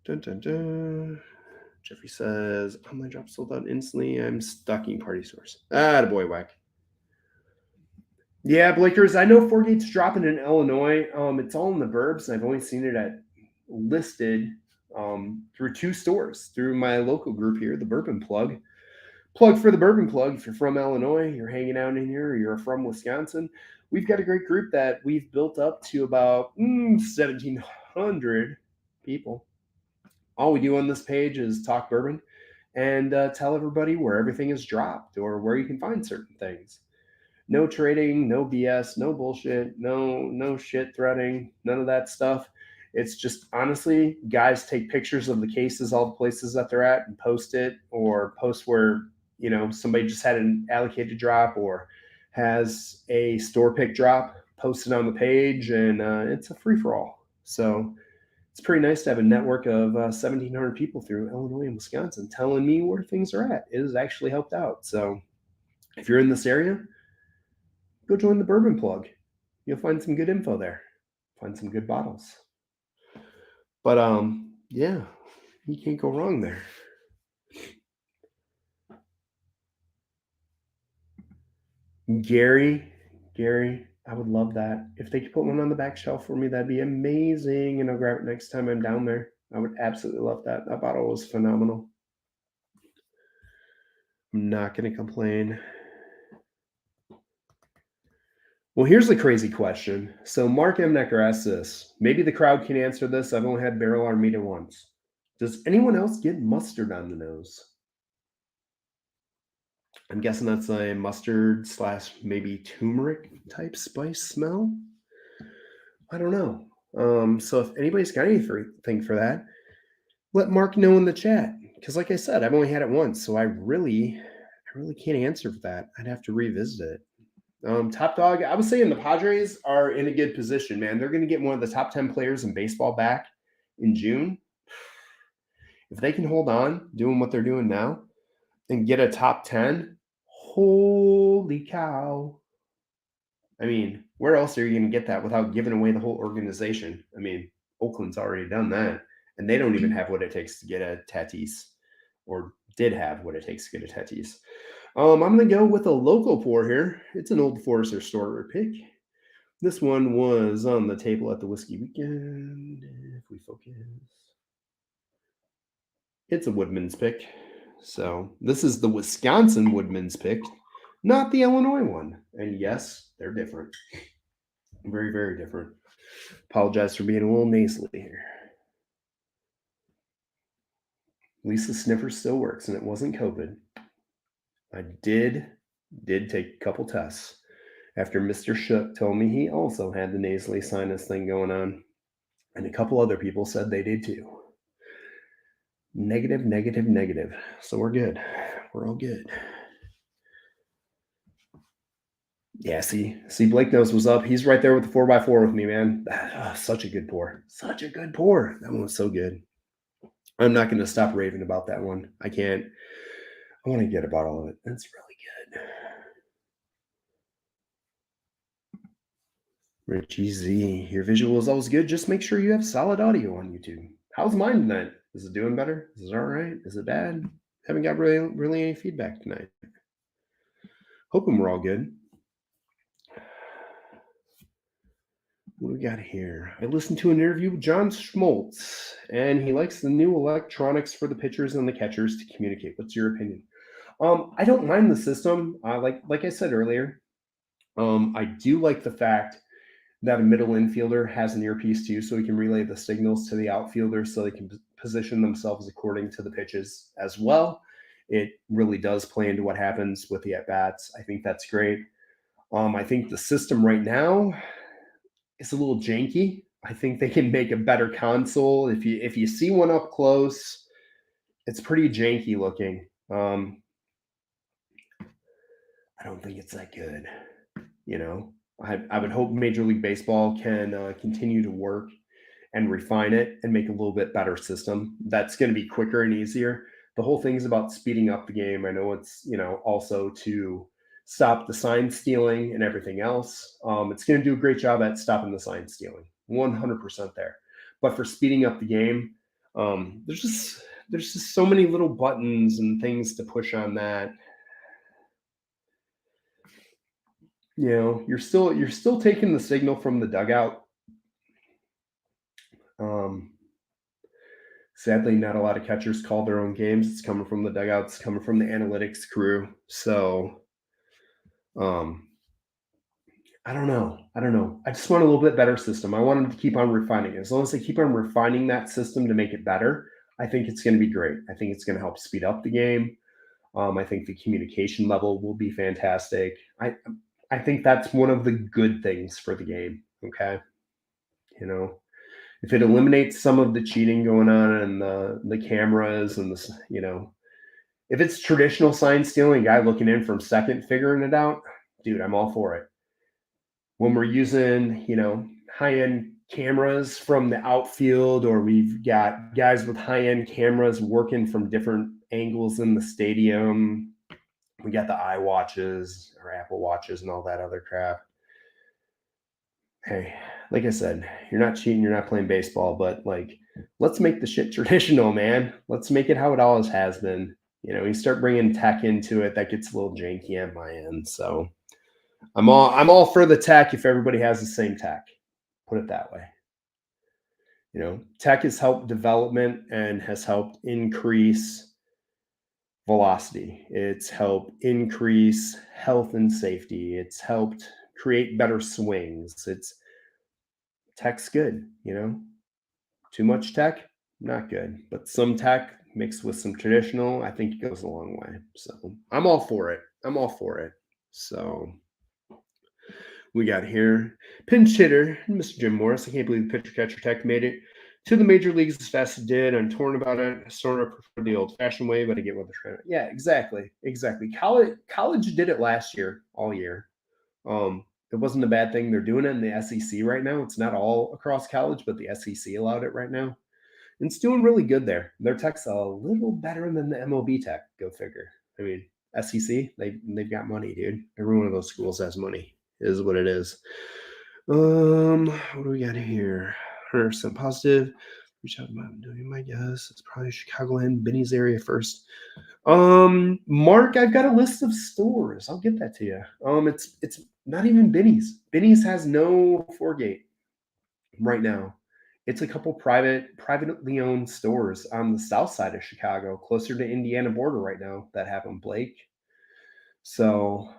Dun, dun, dun. Jeffrey says, my drop sold out instantly. I'm stocking party stores. Boy, Whack. Yeah, Blakers, I know Fourgate's dropping in Illinois. It's all in the burbs. I've only seen it listed through 2 stores, through my local group here, the Bourbon Plug. Plug for the Bourbon Plug. If you're from Illinois, you're hanging out in here, or you're from Wisconsin, we've got a great group that we've built up to about 1,700 people. All we do on this page is talk bourbon and tell everybody where everything is dropped or where you can find certain things. No trading, no BS, no bullshit, no shit threading, none of that stuff. It's just honestly, guys take pictures of the cases, all the places that they're at, and post it, or post where somebody just had an allocated drop or has a store pick drop posted on the page, and it's a free for all. So it's pretty nice to have a network of 1,700 people through Illinois and Wisconsin telling me where things are at. It has actually helped out. So if you're in this area, go join the Bourbon Plug. You'll find some good info there. Find some good bottles. But yeah, you can't go wrong there. Gary, I would love that. If they could put one on the back shelf for me, that'd be amazing. And I'll grab it next time I'm down there. I would absolutely love that. That bottle was phenomenal. I'm not going to complain. Well, here's the crazy question. So Mark M. Necker asks this. Maybe the crowd can answer this. I've only had barrel armada once. Does anyone else get mustard on the nose? I'm guessing that's a mustard / maybe turmeric type spice smell. I don't know. So if anybody's got anything for that, let Mark know in the chat. Because like I said, I've only had it once, so I really can't answer for that. I'd have to revisit it. Top dog, I was saying the Padres are in a good position, man. They're going to get one of the top 10 players in baseball back in June. If they can hold on doing what they're doing now and get a top 10, holy cow. I mean, where else are you going to get that without giving away the whole organization? I mean, Oakland's already done that, and they don't even have what it takes to get a Tatis, or did have what it takes to get a Tatis. I'm going to go with a local pour here. It's an Old Forester starter pick. This one was on the table at the Whiskey Weekend. If we focus. It's a Woodman's pick. So this is the Wisconsin Woodman's pick, not the Illinois one. And yes, they're different. Very, very different. Apologize for being a little nasally here. At least the sniffer still works, and it wasn't COVID. I did take a couple tests after Mr. Shook told me he also had the nasally sinus thing going on, and a couple other people said they did too. Negative. So we're good. We're all good. Yeah, see, Blake knows what's up. He's right there with the 4x4 with me, man. Such a good pour. Such a good pour. That one was so good. I'm not going to stop raving about that one. I can't. I want to get a bottle of it. That's really good. Richie Z, your visual is always good. Just make sure you have solid audio on YouTube. How's mine tonight? Is it doing better? Is it all right? Is it bad? Haven't got really any feedback tonight. Hoping we're all good. What do we got here? I listened to an interview with John Schmaltz, and he likes the new electronics for the pitchers and the catchers to communicate. What's your opinion? I don't mind the system. Like I said earlier, I do like the fact that a middle infielder has an earpiece too, so he can relay the signals to the outfielders so they can position themselves according to the pitches as well. It really does play into what happens with the at-bats. I think that's great. I think the system right now is a little janky. I think they can make a better console. If you see one up close, it's pretty janky looking. I don't think it's that good. I would hope Major League Baseball can continue to work and refine it and make a little bit better system. That's going to be quicker and easier. The whole thing is about speeding up the game. I know it's, also to stop the sign stealing and everything else. It's going to do a great job at stopping the sign stealing, 100% there. But for speeding up the game, there's just so many little buttons and things to push on that. You're still taking the signal from the dugout. Sadly, not a lot of catchers call their own games. It's coming from the dugouts, coming from the analytics crew. So, I don't know. I just want a little bit better system. I want them to keep on refining it. As long as they keep on refining that system to make it better, I think it's going to be great. I think it's going to help speed up the game. I think the communication level will be fantastic. I think that's one of the good things for the game. Okay. You know, if it eliminates some of the cheating going on and the cameras and if it's traditional sign stealing, guy looking in from second figuring it out, dude, I'm all for it. When we're using, high end cameras from the outfield, or we've got guys with high end cameras working from different angles in the stadium, we got the iWatches or Apple Watches and all that other crap. Hey, like I said, you're not cheating, you're not playing baseball, but like, let's make the shit traditional, man. Let's make it how it always has been. You start bringing tech into it, that gets a little janky on my end. So I'm all for the tech if everybody has the same tech. Put it that way. Tech has helped development and has helped increase velocity. It's helped increase health and safety. It's helped create better swings. Tech's good. Too much tech, not good. But some tech mixed with some traditional, I think it goes a long way. So I'm all for it. I'm all for it. So we got here pinch hitter, Mr. Jim Morris. I can't believe the pitcher catcher tech made it to the major leagues as fast as it did. I'm torn about it. Sort of prefer the old fashioned way, but I get what they're trying to. Yeah, exactly. College did it last year, all year. It wasn't a bad thing. They're doing it in the SEC right now. It's not all across college, but the SEC allowed it right now. And it's doing really good there. Their tech's a little better than the MLB tech. Go figure. I mean, SEC, they've got money, dude. Every one of those schools has money. It is what it is. What do we got here? 100% positive. Reach out about doing my guess. It's probably Chicagoland, Benny's area first. Mark, I've got a list of stores. I'll get that to you. It's not even Benny's. Benny's has no foregate right now. It's a couple privately owned stores on the south side of Chicago, closer to Indiana border right now, that have them, Blake. So,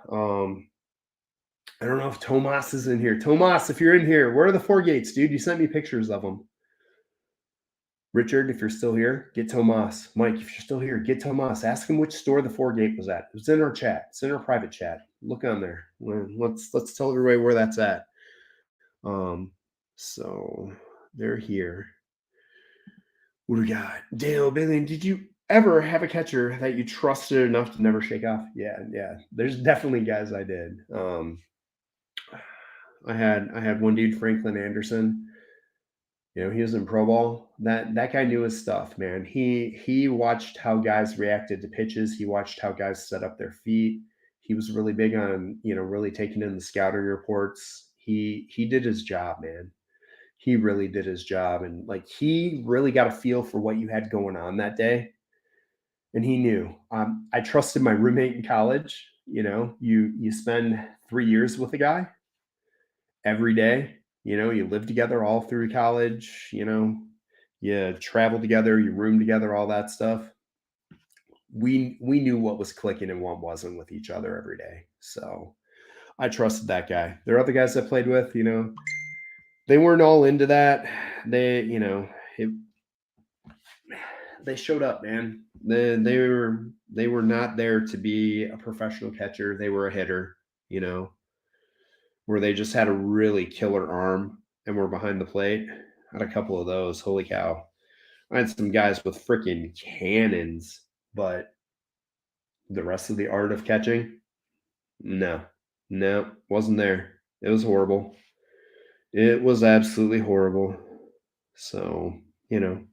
I don't know if Tomas is in here. Tomas, if you're in here, where are the four gates, dude? You sent me pictures of them. Richard, if you're still here, get Tomas. Mike, if you're still here, get Tomas. Ask him which store the four gate was at. It was in our chat. It's in our private chat. Look on there. Let's tell everybody where that's at. So they're here. What do we got? Dale Bailey, did you ever have a catcher that you trusted enough to never shake off? Yeah. There's definitely guys I did. I had one dude, Franklin Anderson. He was in pro ball. That guy knew his stuff, man. He watched how guys reacted to pitches. He watched how guys set up their feet. He was really big on, really taking in the scouting reports. He did his job, man. He really did his job, and like he really got a feel for what you had going on that day. And he knew. I trusted my roommate in college. You spend 3 years with a guy every day. You live together all through college. You travel together, you room together, all that stuff. We knew what was clicking and what wasn't with each other every day. So I trusted that guy. There are other guys I played with. They weren't all into that. They showed up, man. They were not there to be a professional catcher. They were a hitter. Where they just had a really killer arm and were behind the plate. I had a couple of those. Holy cow. I had some guys with freaking cannons, but the rest of the art of catching, no, wasn't there. It was horrible. It was absolutely horrible. So, it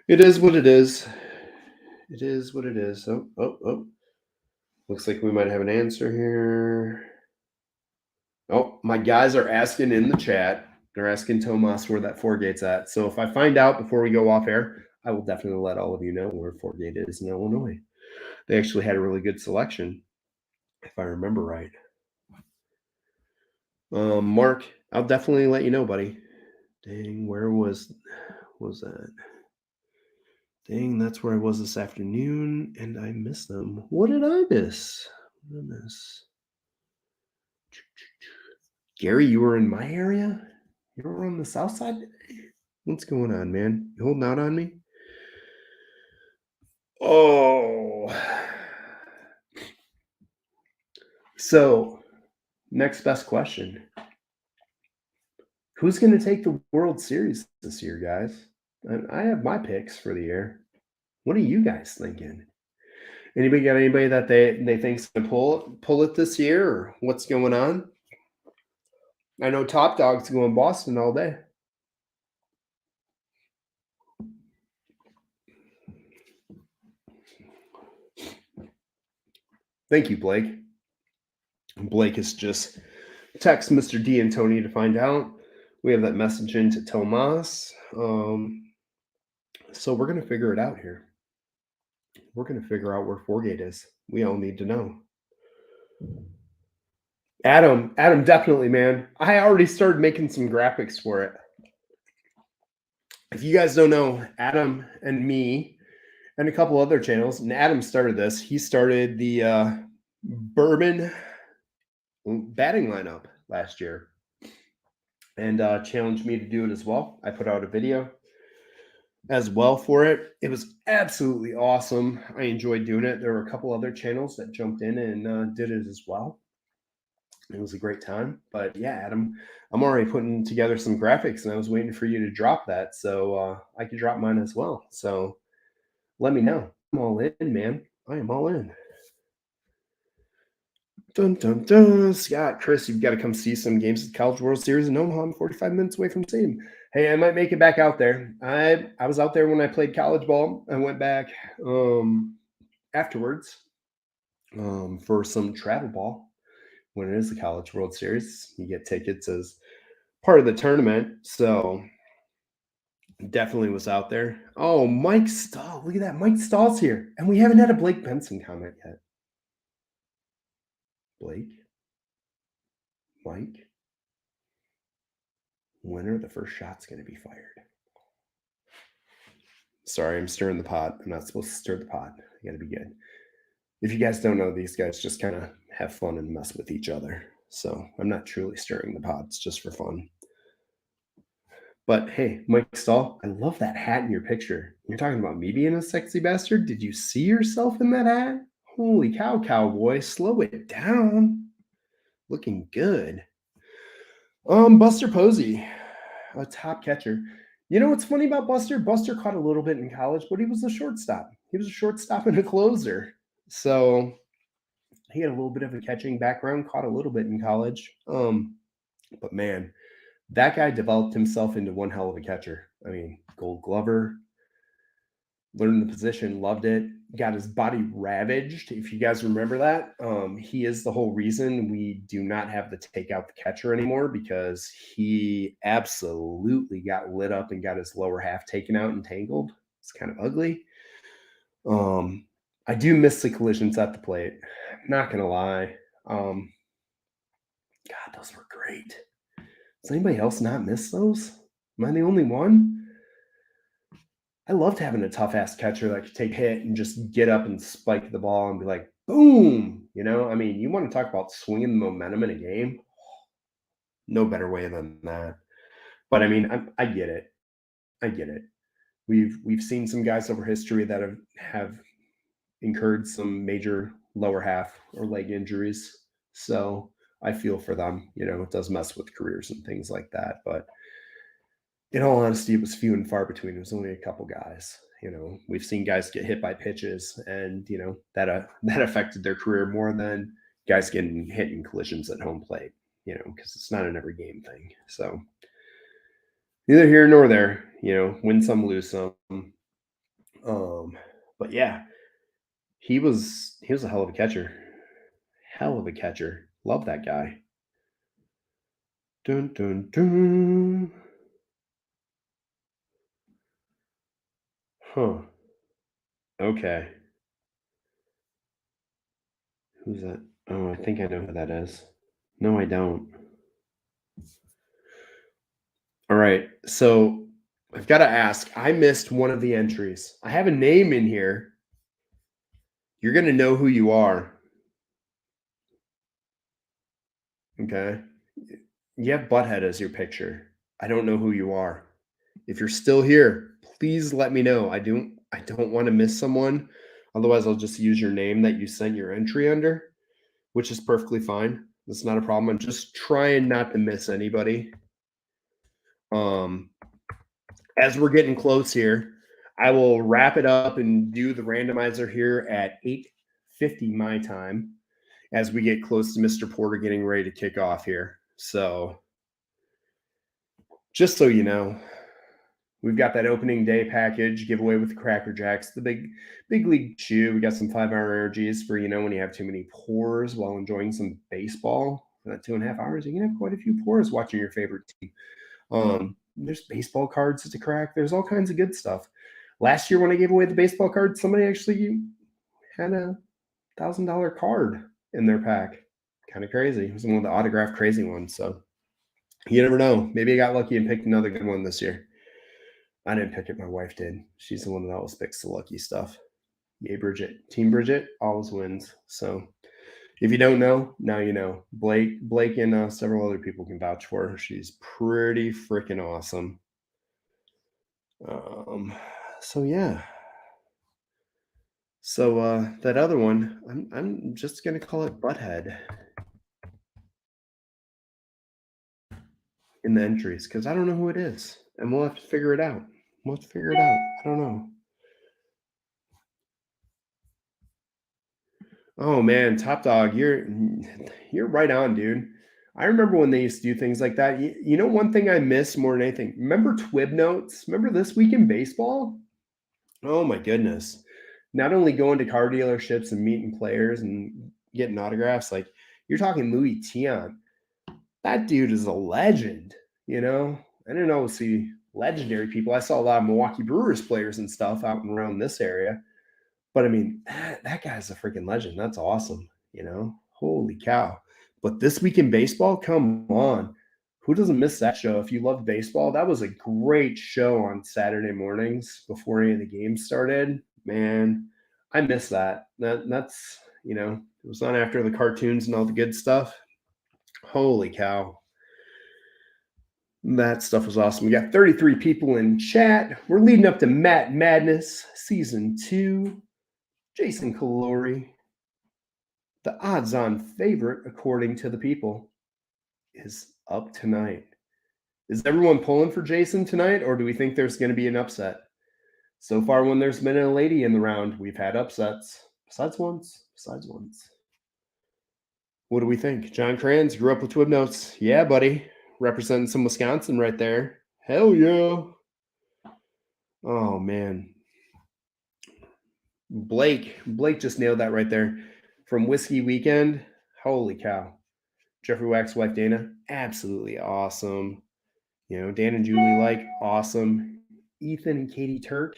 is what it is. It is what it is. Oh. Looks like we might have an answer here. Oh, my guys are asking in the chat. They're asking Tomas where that four gate's at. So if I find out before we go off air, I will definitely let all of you know where four gate is in Illinois. They actually had a really good selection, if I remember right. Mark, I'll definitely let you know, buddy. Dang, where was that? Dang, that's where I was this afternoon, and I missed them. What did I miss? Gary, you were in my area? You were on the south side today? What's going on, man? You holding out on me? Oh. So Next best question. Who's going to take the World Series this year, guys? And I have my picks for the year. What are you guys thinking? Anybody got anybody that they think's going to pull it this year, or what's going on? I know Top Dog's going Boston all day. Thank you, Blake. Blake has just text Mr. D and Tony to find out. We have that message into Tomas. So we're going to figure it out here. We're going to figure out where Forgate is. We all need to know. Adam, definitely, man. I already started making some graphics for it. If you guys don't know, Adam and me and a couple other channels, and Adam started this. He started the bourbon batting lineup last year and challenged me to do it as well. I put out a video as well for it. It was absolutely awesome. I enjoyed doing it. There were a couple other channels that jumped in and did it as well. It was a great time. But yeah, Adam, I'm already putting together some graphics and I was waiting for you to drop that so I could drop mine as well. So let me know. I'm all in, man. I am all in. Dun, dun, dun. Scott, Chris, you've got to come see some games at the College World Series in Omaha. I'm 45 minutes away from seeing. Hey, I might make it back out there. I was out there when I played college ball. I went back afterwards for some travel ball. When it is the College World Series, you get tickets as part of the tournament. So definitely was out there. Oh, Mike Stahl. Look at that. Mike Stahl's here. And we haven't had a Blake Benson comment yet. Blake? Mike? When are the first shots going to be fired? Sorry, I'm stirring the pot. I'm not supposed to stir the pot. I got to be good. If you guys don't know, these guys just kind of have fun and mess with each other. So I'm not truly stirring the pot. It's just for fun. But hey, Mike Stahl, I love that hat in your picture. You're talking about me being a sexy bastard? Did you see yourself in that hat? Holy cow, cowboy. Slow it down. Looking good. Buster Posey, a top catcher. You know what's funny about Buster? Buster caught a little bit in college, but he was a shortstop. He was a shortstop and a closer. So he had a little bit of a catching background, caught a little bit in college. But man, that guy developed himself into one hell of a catcher. I mean, Gold Glover, learned the position, loved it, got his body ravaged. If you guys remember that, he is the whole reason we do not have to take out the catcher anymore because he absolutely got lit up and got his lower half taken out and tangled. It's kind of ugly. I do miss the collisions at the plate. Not gonna lie. God, those were great. Does anybody else not miss those? Am I the only one? I loved having a tough ass catcher that could take hit and just get up and spike the ball and be like, boom. You know, I mean, you want to talk about swinging the momentum in a game? No better way than that. But I mean, I get it. I get it. We've seen some guys over history that have incurred some major lower half or leg injuries. So I feel for them. You know, it does mess with careers and things like that. But in all honesty, it was few and far between. It was only a couple guys. You know, we've seen guys get hit by pitches, and you know that affected their career more than guys getting hit in collisions at home plate. You know, because it's not an every game thing. So neither here nor there. You know, win some, lose some. But yeah, he was a hell of a catcher. Hell of a catcher. Love that guy. Dun dun dun. Huh. Okay. Who's that? Oh, I think I know who that is. No, I don't. All right. So I've got to ask. I missed one of the entries. I have a name in here. You're going to know who you are. Okay. You have Butthead as your picture. I don't know who you are. If you're still here, please let me know. I don't want to miss someone. Otherwise, I'll just use your name that you sent your entry under, which is perfectly fine. That's not a problem. I'm just trying not to miss anybody. Um, as we're getting close here, I will wrap it up and do the randomizer here at 8:50 my time as we get close to Mr. Porter getting ready to kick off here. So just so you know, we've got that opening day package giveaway with the Cracker Jacks, the big league chew. We got some 5-hour energies for, when you have too many pours while enjoying some baseball. For that 2.5 hours, you can have quite a few pours watching your favorite team. There's baseball cards to crack. There's all kinds of good stuff. Last year when I gave away the baseball cards, somebody actually had a $1,000 card in their pack. Kind of crazy. It was one of the autographed crazy ones. So you never know. Maybe I got lucky and picked another good one this year. I didn't pick it. My wife did. She's the one that always picks the lucky stuff. Yay, Bridget. Team Bridget always wins. So if you don't know, now you know. Blake and several other people can vouch for her. She's pretty freaking awesome. So yeah. So that other one, I'm just gonna call it Butthead in the entries because I don't know who it is, and we'll have to figure it out. I don't know. Oh man, Top Dog, you're right on, dude. I remember when they used to do things like that. You know, one thing I miss more than anything. Remember Twib Notes? Remember This Week in Baseball? Oh my goodness. Not only going to car dealerships and meeting players and getting autographs, like you're talking Louis Tiant. That dude is a legend, you know? I didn't always see legendary people. I saw a lot of Milwaukee Brewers players and stuff out and around this area. But I mean, that guy's a freaking legend. That's awesome, you know? Holy cow. But This Week in Baseball, come on. Who doesn't miss that show? If you love baseball, that was a great show on Saturday mornings before any of the games started. Man, I miss that. That's, it was on after the cartoons and all the good stuff. Holy cow. That stuff was awesome. We got 33 people in chat. We're leading up to Matt Madness Season 2. Jason Calori, the odds-on favorite, according to the people, is up tonight. Is everyone pulling for Jason tonight, or do we think there's going to be an upset? So far, when there's been a lady in the round, we've had upsets. Besides once. What do we think? John Kranz grew up with Twib Notes. Yeah, buddy. Representing some Wisconsin right there. Hell yeah. Oh, man. Blake just nailed that right there. From Whiskey Weekend. Holy cow. Jeffrey Wack's wife, Dana. Absolutely awesome. Dan and Julie, like, awesome. Ethan and Katie Turk.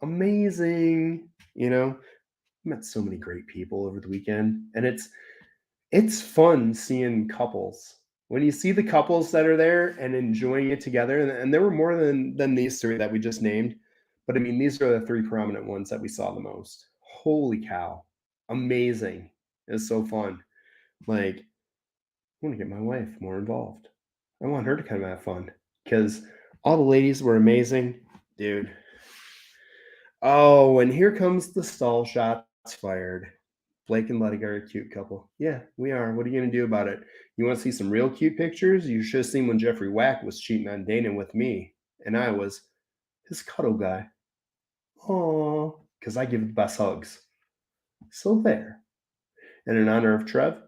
Amazing. Met so many great people over the weekend. And it's fun seeing couples. When you see the couples that are there and enjoying it together, and there were more than these three that we just named, but I mean, these are the three prominent ones that we saw the most. Holy cow. Amazing. It's so fun. Like, I want to get my wife more involved. I want her to kind of have fun because all the ladies were amazing. Dude. Oh, and here comes the stall shots fired. Blake and Letty are a cute couple. Yeah, we are. What are you going to do about it? You want to see some real cute pictures? You should have seen when Jeffrey Wack was cheating on Dana with me, and I was his cuddle guy. Aww, because I give the best hugs. So there. And in honor of Trev,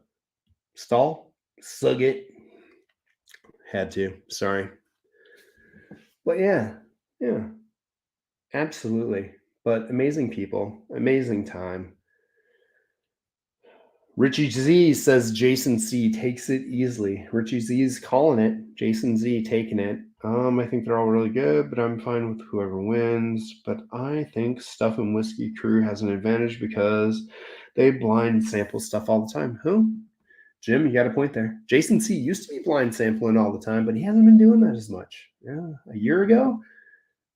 stall, sug it. Had to. Sorry. But yeah, absolutely. But amazing people, amazing time. Richie Z says Jason C takes it easily. Richie Z's calling it. Jason Z taking it. I think they're all really good, but I'm fine with whoever wins. But I think Stuff and Whiskey Crew has an advantage because they blind sample stuff all the time. Who? Jim, you got a point there. Jason C used to be blind sampling all the time, but he hasn't been doing that as much. Yeah, a year ago,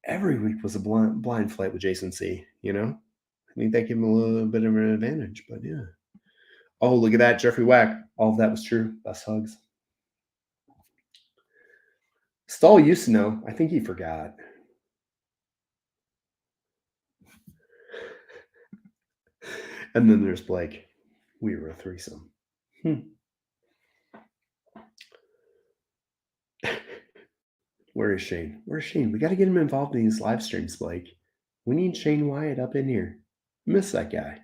every week was a blind flight with Jason C. I think that gave him a little bit of an advantage, but yeah. Oh, look at that, Jeffrey Wack. All of that was true. Best hugs. Stahl used to know. I think he forgot. And then there's Blake. We were a threesome. Where is Shane? Where's Shane? We got to get him involved in these live streams, Blake. We need Shane Wyatt up in here. Miss that guy.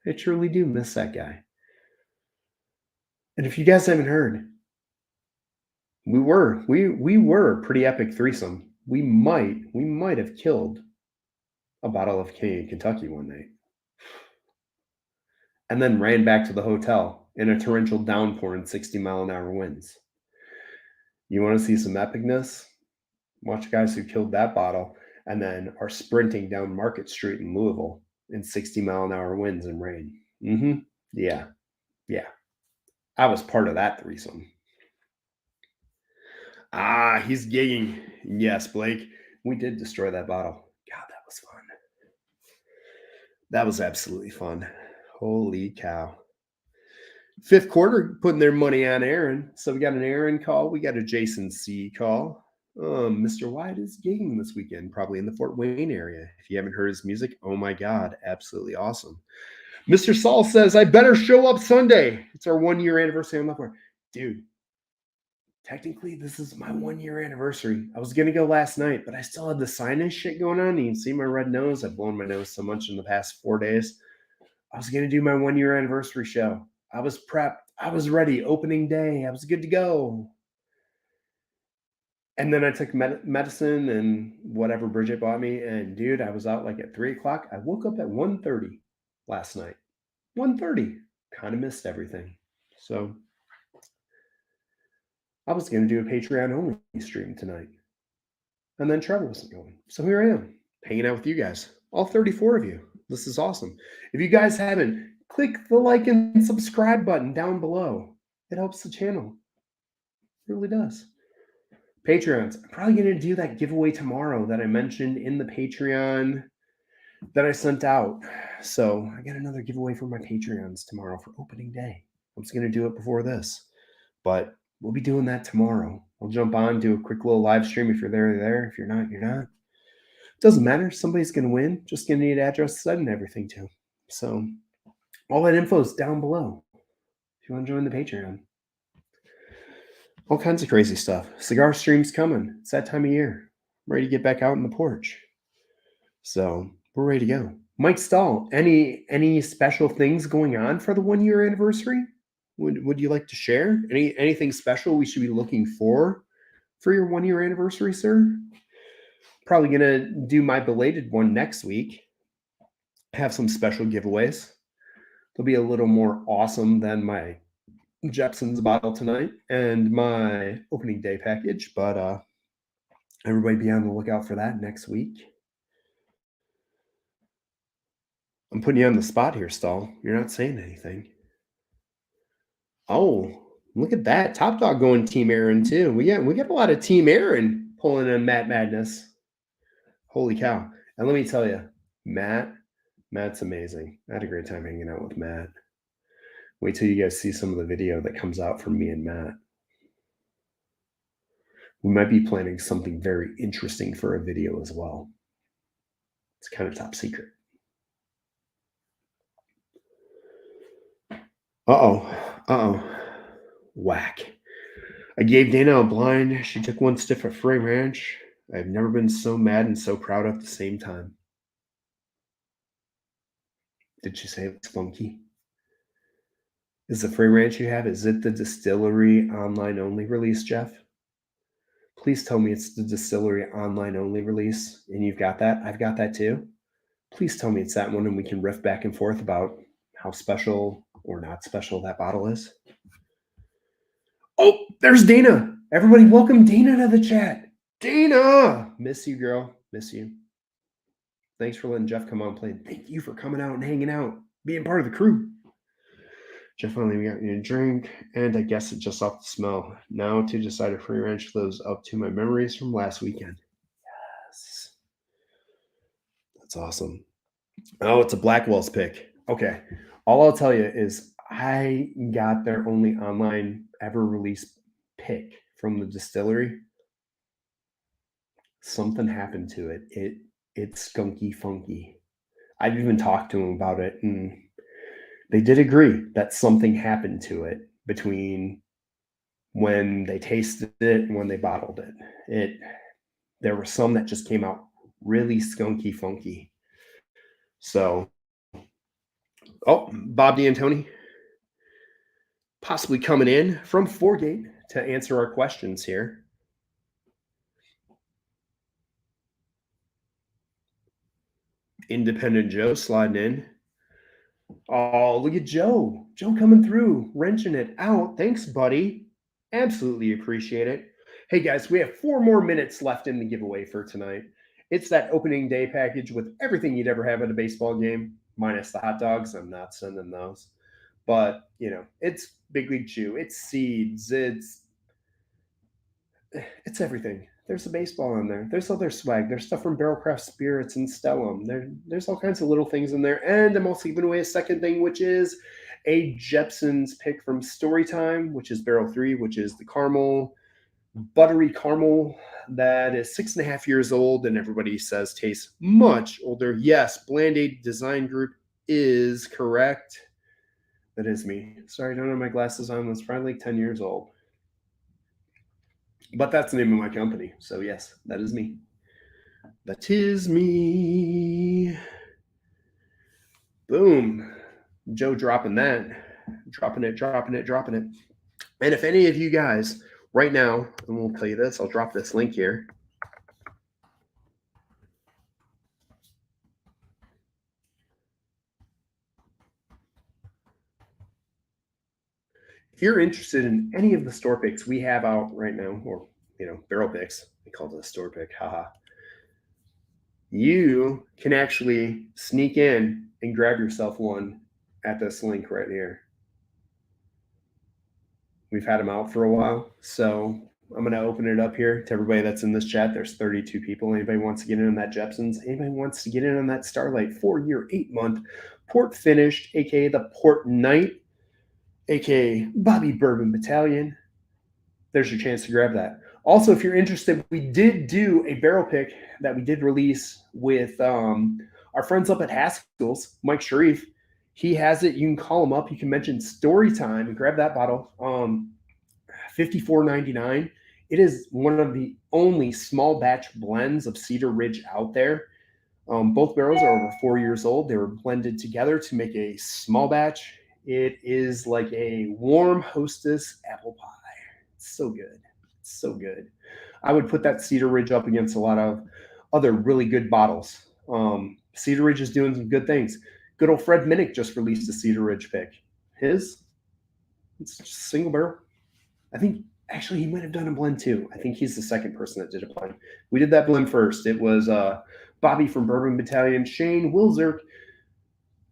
I truly do miss that guy. And if you guys haven't heard, we were a pretty epic threesome. We might have killed a bottle of Canadian Kentucky one night. And then ran back to the hotel in a torrential downpour and 60-mile-an-hour winds. You want to see some epicness? Watch guys who killed that bottle and then are sprinting down Market Street in Louisville in 60-mile-an-hour winds and rain. Yeah. I was part of that threesome. He's gigging. Yes, Blake. We did destroy that bottle. God, that was fun. That was absolutely fun. Holy cow. Fifth quarter, putting their money on Aaron. So we got an Aaron call. We got a Jason C call. Mr. Wyatt is gigging this weekend, probably in the Fort Wayne area. If you haven't heard his music, oh my God, absolutely awesome. Mr. Saul says, I better show up Sunday. It's our 1 year anniversary on Love. Dude, technically, this is my 1 year anniversary. I was going to go last night, but I still had the sinus shit going on. You can see my red nose. I've blown my nose so much in the past 4 days. I was going to do my 1 year anniversary show. I was prepped. I was ready. Opening day. I was good to go. And then I took medicine and whatever Bridget bought me. And dude, I was out like at 3 o'clock. I woke up at 1:30 last night. 1:30. Kind of missed everything. So I was going to do a Patreon only stream tonight. And then Trevor wasn't going. So here I am, hanging out with you guys. All 34 of you. This is awesome. If you guys haven't, click the like and subscribe button down below. It helps the channel. It really does. Patreons. I'm probably going to do that giveaway tomorrow that I mentioned in the Patreon that I sent out. So I got another giveaway for my Patreons tomorrow for opening day. I'm just going to do it before this. But we'll be doing that tomorrow. I'll jump on, do a quick little live stream. If you're there, you're there. If you're not, you're not. Doesn't matter. Somebody's going to win. Just going to need address and everything too. So all that info is down below if you want to join the Patreon. All kinds of crazy stuff. Cigar streams coming. It's that time of year. I'm ready to get back out on the porch. So we're ready to go. Mike Stahl, any special things going on for the 1 year anniversary? Would you like to share? Anything special we should be looking for your 1 year anniversary, sir? Probably gonna do my belated one next week. Have some special giveaways. They'll be a little more awesome than my Jepson's bottle tonight and my opening day package, but everybody be on the lookout for that next week. I'm putting you on the spot here, Stahl. You're not saying anything. Oh, look at that. Top Dog going Team Aaron too. We got a lot of Team Aaron pulling in Matt Madness. Holy cow. And let me tell you, Matt's amazing. I had a great time hanging out with Matt. Wait till you guys see some of the video that comes out from me and Matt. We might be planning something very interesting for a video as well. It's kind of top secret. Whack. I gave Dana a blind. She took one stiff at Frame Ranch. I've never been so mad and so proud at the same time. Did she say it's funky? Is the Frame Ranch you have, is it the distillery online only release, Jeff? Please tell me it's the distillery online only release and you've got that. I've got that too. Please tell me it's that one and we can riff back and forth about how special or not special that bottle is. Oh, there's Dana. Everybody welcome Dana to the chat. Dana! Miss you, girl. Miss you. Thanks for letting Jeff come on play. Thank you for coming out and hanging out, being part of the crew. Jeff finally got me a drink, and I guess it just off the smell. Now to decide if Free Ranch lives up to my memories from last weekend. Yes. That's awesome. Oh, it's a Blackwell's pick. Okay. All I'll tell you is I got their only online ever released pick from the distillery. Something happened to it. It's skunky funky. I've even talked to them about it, and they did agree that something happened to it between when they tasted it and when they bottled it. There were some that just came out really skunky funky. So, oh, Bob D'Antoni possibly coming in from Foregate to answer our questions here. Independent Joe sliding in. Oh, look at Joe. Joe coming through, wrenching it out. Thanks, buddy. Absolutely appreciate it. Hey, guys, we have 4 more minutes left in the giveaway for tonight. It's that opening day package with everything you'd ever have at a baseball game, minus the hot dogs. I'm not sending those. But, it's Big League Chew. It's seeds. It's everything. There's a baseball in there. There's other swag. There's stuff from Barrelcraft Spirits and Stellum. There's all kinds of little things in there. And I'm also giving away a second thing, which is a Jepson's pick from Storytime, which is Barrel 3, which is the caramel, buttery caramel that is 6.5 years old, and everybody says tastes much older. Yes, Bland-Aid Design Group is correct. That is me. Sorry, I don't have my glasses on. It's probably like 10 years old. But that's the name of my company. So, yes, that is me. That is me. Boom. Joe dropping that. Dropping it. And if any of you guys right now, and we'll tell you this, I'll drop this link here. If you're interested in any of the store picks we have out right now, or barrel picks, we call it a store pick, haha. You can actually sneak in and grab yourself one at this link right here. We've had them out for a while, so I'm going to open it up here to everybody that's in this chat. There's 32 people. Anybody wants to get in on that Jepson's? Anybody wants to get in on that Starlight 4-year, 8-month port finished, aka the Port Knight, aka Bobby Bourbon Battalion? There's your chance to grab that. Also, if you're interested, we did do a barrel pick that we did release with our friends up at Haskell's, Mike Sharif. He has it. You can call him up. You can mention Storytime and grab that bottle. $54.99. It is one of the only small batch blends of Cedar Ridge out there. Both barrels are over 4 years old. They were blended together to make a small batch. It is like a warm Hostess apple pie. It's so good. It's so good. I would put that Cedar Ridge up against a lot of other really good bottles. Cedar Ridge is doing some good things. Good old Fred Minnick just released a Cedar Ridge pick. It's just single barrel. I think actually he might have done a blend too. I think he's the second person that did a blend. We did that blend first. It was Bobby from Bourbon Battalion, Shane Wilzerk,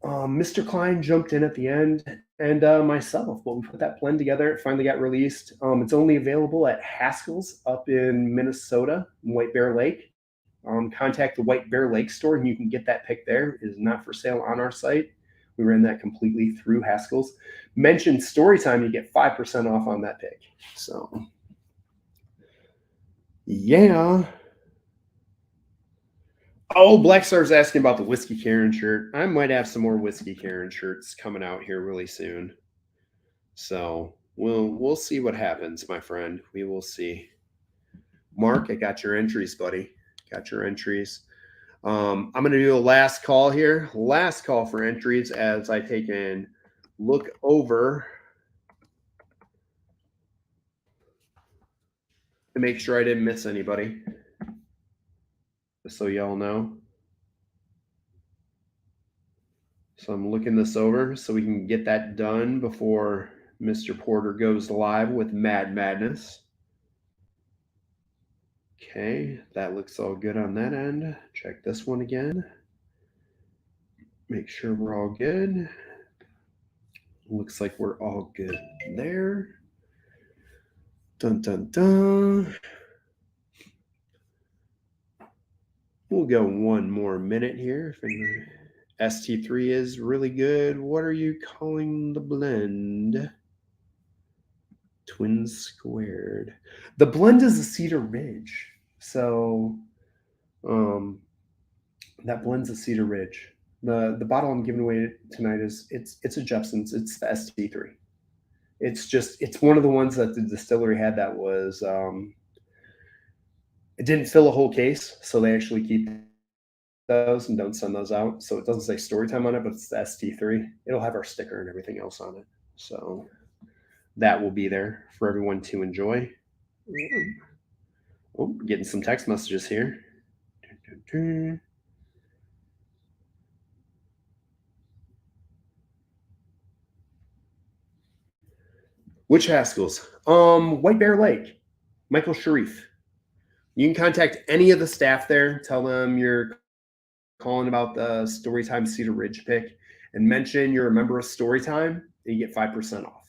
Mr. Klein jumped in at the end, and myself. But we put that blend together. It finally got released. It's only available at Haskell's up in Minnesota, in White Bear Lake. Contact the White Bear Lake store, and you can get that pick there. It is not for sale on our site. We ran that completely through Haskell's. Mention Storytime, you get 5% off on that pick. So, yeah. Oh, Black Star's asking about the Whiskey Karen shirt. I might have some more Whiskey Karen shirts coming out here really soon. So we'll see what happens, my friend. We will see. Mark, I got your entries, buddy. Got your entries. I'm going to do a last call here. Last call for entries as I take and look over to make sure I didn't miss anybody. Just so y'all know. So I'm looking this over so we can get that done before Mr. Porter goes live with Mad Madness. Okay, that looks all good on that end. Check this one again. Make sure we're all good. Looks like we're all good there. Dun, dun, dun. We'll go 1 more minute here. ST3 is really good. What are you calling the blend? Twins squared. The blend is a Cedar Ridge. So that blends a Cedar Ridge. The bottle I'm giving away tonight is it's a Jepson's. It's the ST3. It's one of the ones that the distillery had that was It didn't fill a whole case, so they actually keep those and don't send those out. So it doesn't say story time on it, but it's the ST3. It'll have our sticker and everything else on it. So that will be there for everyone to enjoy. Oh, getting some text messages here. Which Haskells? White Bear Lake, Michael Sharif. You can contact any of the staff there. Tell them you're calling about the Storytime Cedar Ridge pick and mention you're a member of Storytime and you get 5% off.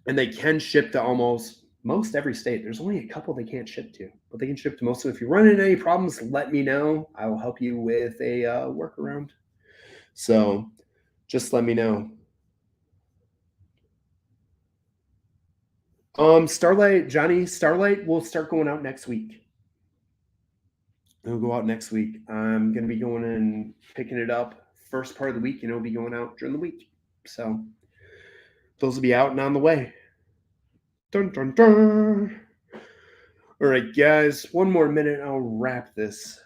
And they can ship to almost most every state. There's only a couple they can't ship to, but they can ship to most. So if you run into any problems, let me know. I will help you with a workaround. So just let me know. Starlight, Johnny, Starlight will start going out next week. It'll go out next week. I'm going to be going and picking it up first part of the week, and it'll be going out during the week. So those will be out and on the way. Dun, dun, dun. All right, guys, one more minute. I'll wrap this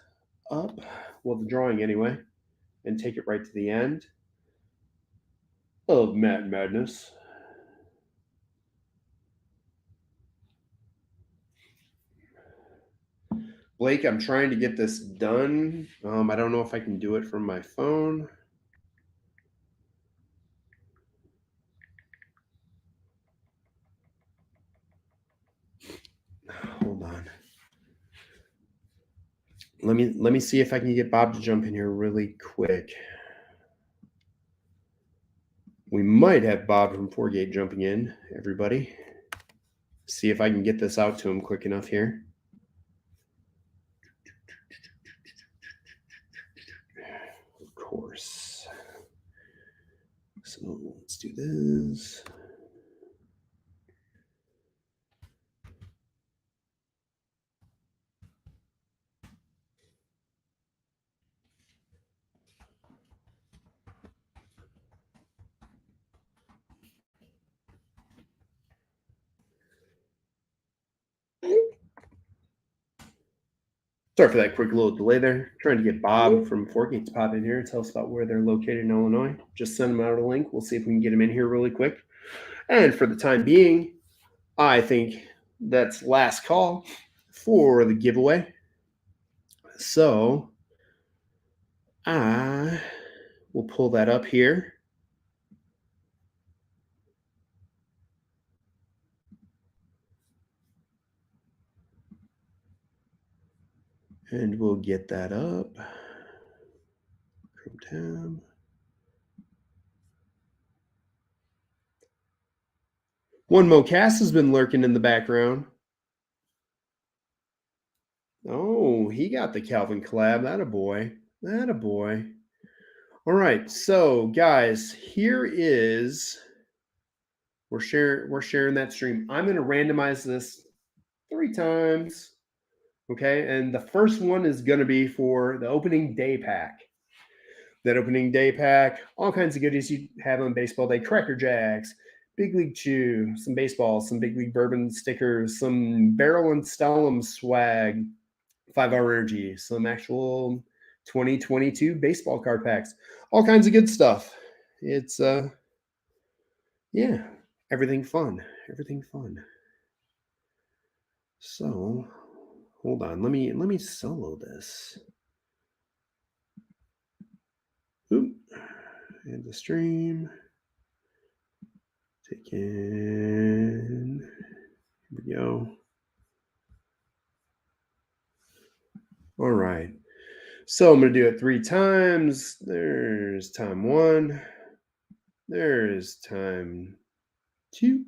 up. Well, the drawing anyway, and take it right to the end of Mad Madness. Blake, I'm trying to get this done. I don't know if I can do it from my phone. Hold on. Let me see if I can get Bob to jump in here really quick. We might have Bob from Fourgate jumping in, everybody. See if I can get this out to him quick enough here. Of course. So let's do this. Sorry for that quick little delay there. Trying to get Bob from Fourgate to pop in here and tell us about where they're located in Illinois. Just send them out a link. We'll see if we can get him in here really quick. And for the time being, I think that's last call for the giveaway. So I will pull that up here. And we'll get that up. Chrome tab. One Mocas has been lurking in the background. Oh, he got the Calvin collab. That a boy. That a boy. All right, so guys, here is we're sharing that stream. I'm going to randomize this 3 times. Okay, and the first one is going to be for the opening day pack. That opening day pack, all kinds of goodies you have on baseball day: Cracker Jacks, Big League Chew, some baseballs, some Big League Bourbon stickers, some Barrel and Stellum swag, 5-Hour Energy, some actual 2022 baseball card packs, all kinds of good stuff. It's yeah, everything fun. So hold on, let me solo this. Oop. And the stream. Take in. Here we go. All right. So I'm going to do it 3 times. There's time 1. There's time 2.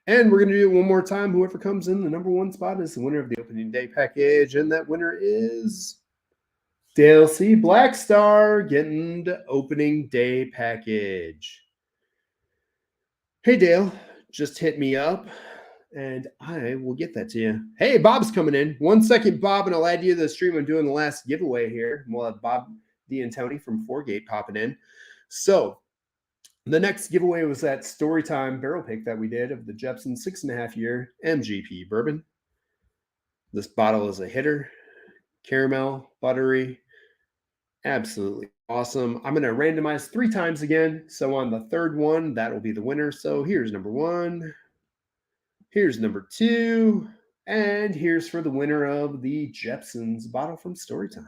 And we're going to do it one more time. Whoever comes in the number 1 spot is the winner of the opening day package. And that winner is Dale C. Blackstar getting the opening day package. Hey, Dale, just hit me up and I will get that to you. Hey, Bob's coming in. 1 second, Bob, and I'll add you to the stream. I'm doing the last giveaway here. We'll have Bob, D, and Tony from Fourgate popping in. So the next giveaway was that Storytime barrel pick that we did of the Jepson 6.5-year MGP bourbon. This bottle is a hitter. Caramel, buttery, absolutely awesome. I'm going to randomize 3 times again. So on the third one, that will be the winner. So here's number 1. Here's number 2. And here's for the winner of the Jepson's bottle from Storytime.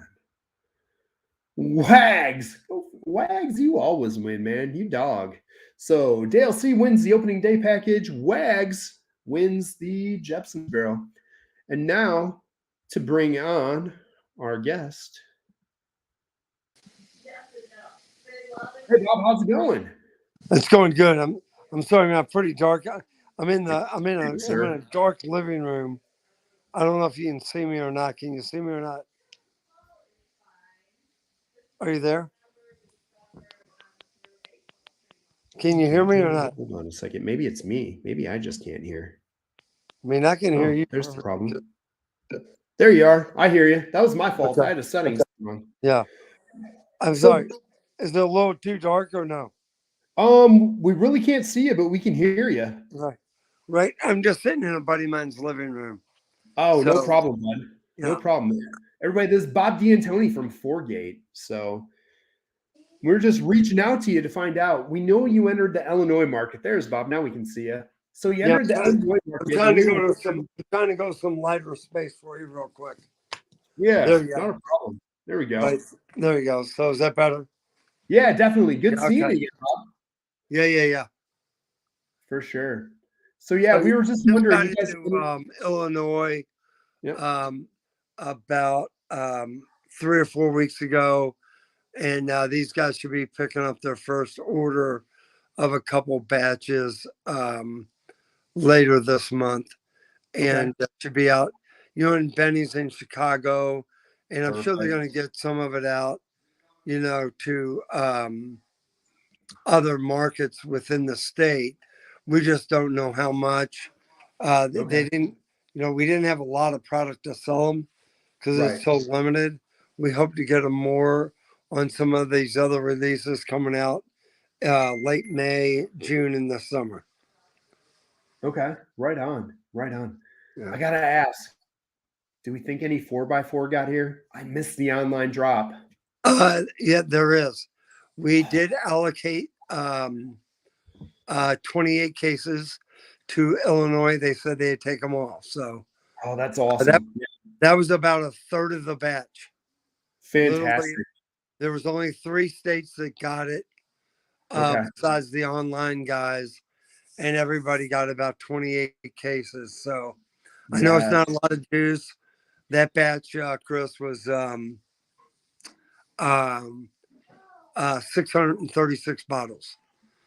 Wags! Wags, you always win, man. You dog. So Dale C wins the opening day package. Wags wins the Jepson's barrel. And now to bring on our guest. Hey Bob, how's it going? It's going good. I'm sorry, man. Pretty dark. I'm in a dark living room. I don't know if you can see me or not. Can you see me or not? Are you there? Can you hear me or not? Hold on a second. Maybe it's me. Maybe I just can't hear. I mean, I can hear you. There's the problem. There you are. I hear you. That was my fault. Okay. I had a settings wrong. Yeah. I'm sorry. Is it a little too dark or no? We really can't see you, but we can hear you. Right. I'm just sitting in a buddy of mine's living room. Oh, no problem, bud. Yeah. No problem. Everybody, this is Bob D'Antoni from Foregate. So we're just reaching out to you to find out. We know you entered the Illinois market. There's Bob. Now we can see you. So you entered the Illinois market. I'm trying to go to some lighter space for you real quick. Yeah, not a problem. There we go. Right. There you go. So is that better? Yeah, definitely. Good seeing you, Bob. Yeah. For sure. So yeah, we were just wondering. You guys Illinois, about 3 or 4 weeks ago, and these guys should be picking up their first order of a couple batches later this month, and should be out. In Benny's in Chicago, and I'm sure they're going to get some of it out, to other markets within the state. We just don't know how much. They didn't, we didn't have a lot of product to sell them because it's so limited. We hope to get them more on some of these other releases coming out late May, June, in the summer. Okay, right on. Yeah. I gotta ask, do we think any 4x4 got here? I missed the online drop. Yeah, there is. We did allocate 28 cases to Illinois. They said they'd take them all. So, that's awesome. That was about a third of the batch. Fantastic. There was only 3 states that got it, besides the online guys, and everybody got about 28 cases. So I know it's not a lot of juice. That batch, Chris, was 636 bottles.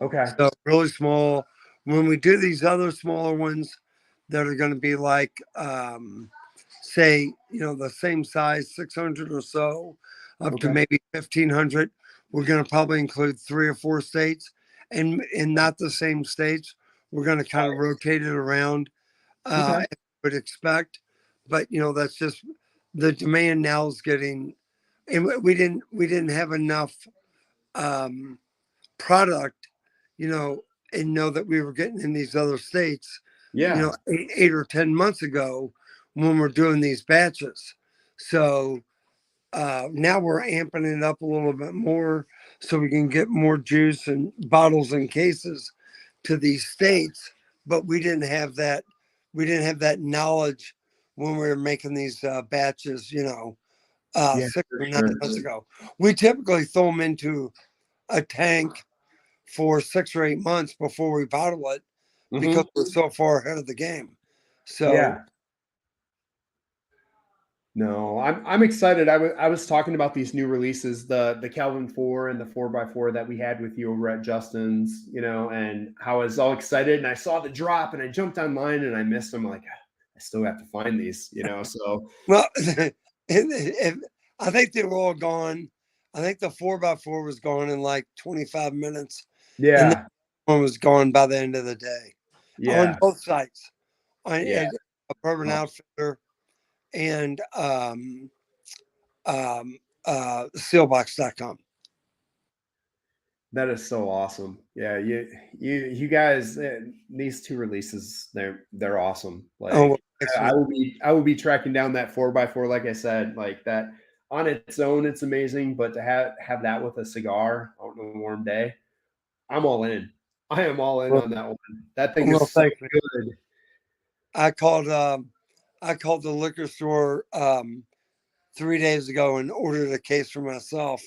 Okay. So really small. When we do these other smaller ones that are going to be like, say, the same size, 600 or so, up to maybe 1,500, we're going to probably include 3 or 4 states, and not the same states. We're going to kind of rotate it around, as you would expect. But that's just the demand now is getting, and we didn't have enough product, and know that we were getting in these other states, 8 or 10 months ago when we're doing these batches. So now we're amping it up a little bit more so we can get more juice and bottles and cases to these states. But we didn't have that. We didn't have that knowledge when we were making these batches, 6 or 9 months ago. We typically throw them into a tank for 6 or 8 months before we bottle it because we're so far ahead of the game. So no, I'm excited. I was talking about these new releases, the Calvin 4 and the 4x4 that we had with you over at Justin's, and how I was all excited, and I saw the drop and I jumped online and I missed them. Like, I still have to find these, so. Well, I think they were all gone. I think the 4x4 was gone in like 25 minutes. Yeah. And the one was gone by the end of the day. Yeah. On both sites. A Bourbon Outfitter and sealbox.com. That is so awesome. Yeah, you guys, these two releases, they're awesome. Oh, well, Like I will be tracking down that 4x4. Like I said, like that on its own, it's amazing. But to have that with a cigar on a warm day, I'm all in. I am all in well, on that one. That thing well, is so thanks, man. good. I called the liquor store 3 days ago and ordered a case for myself.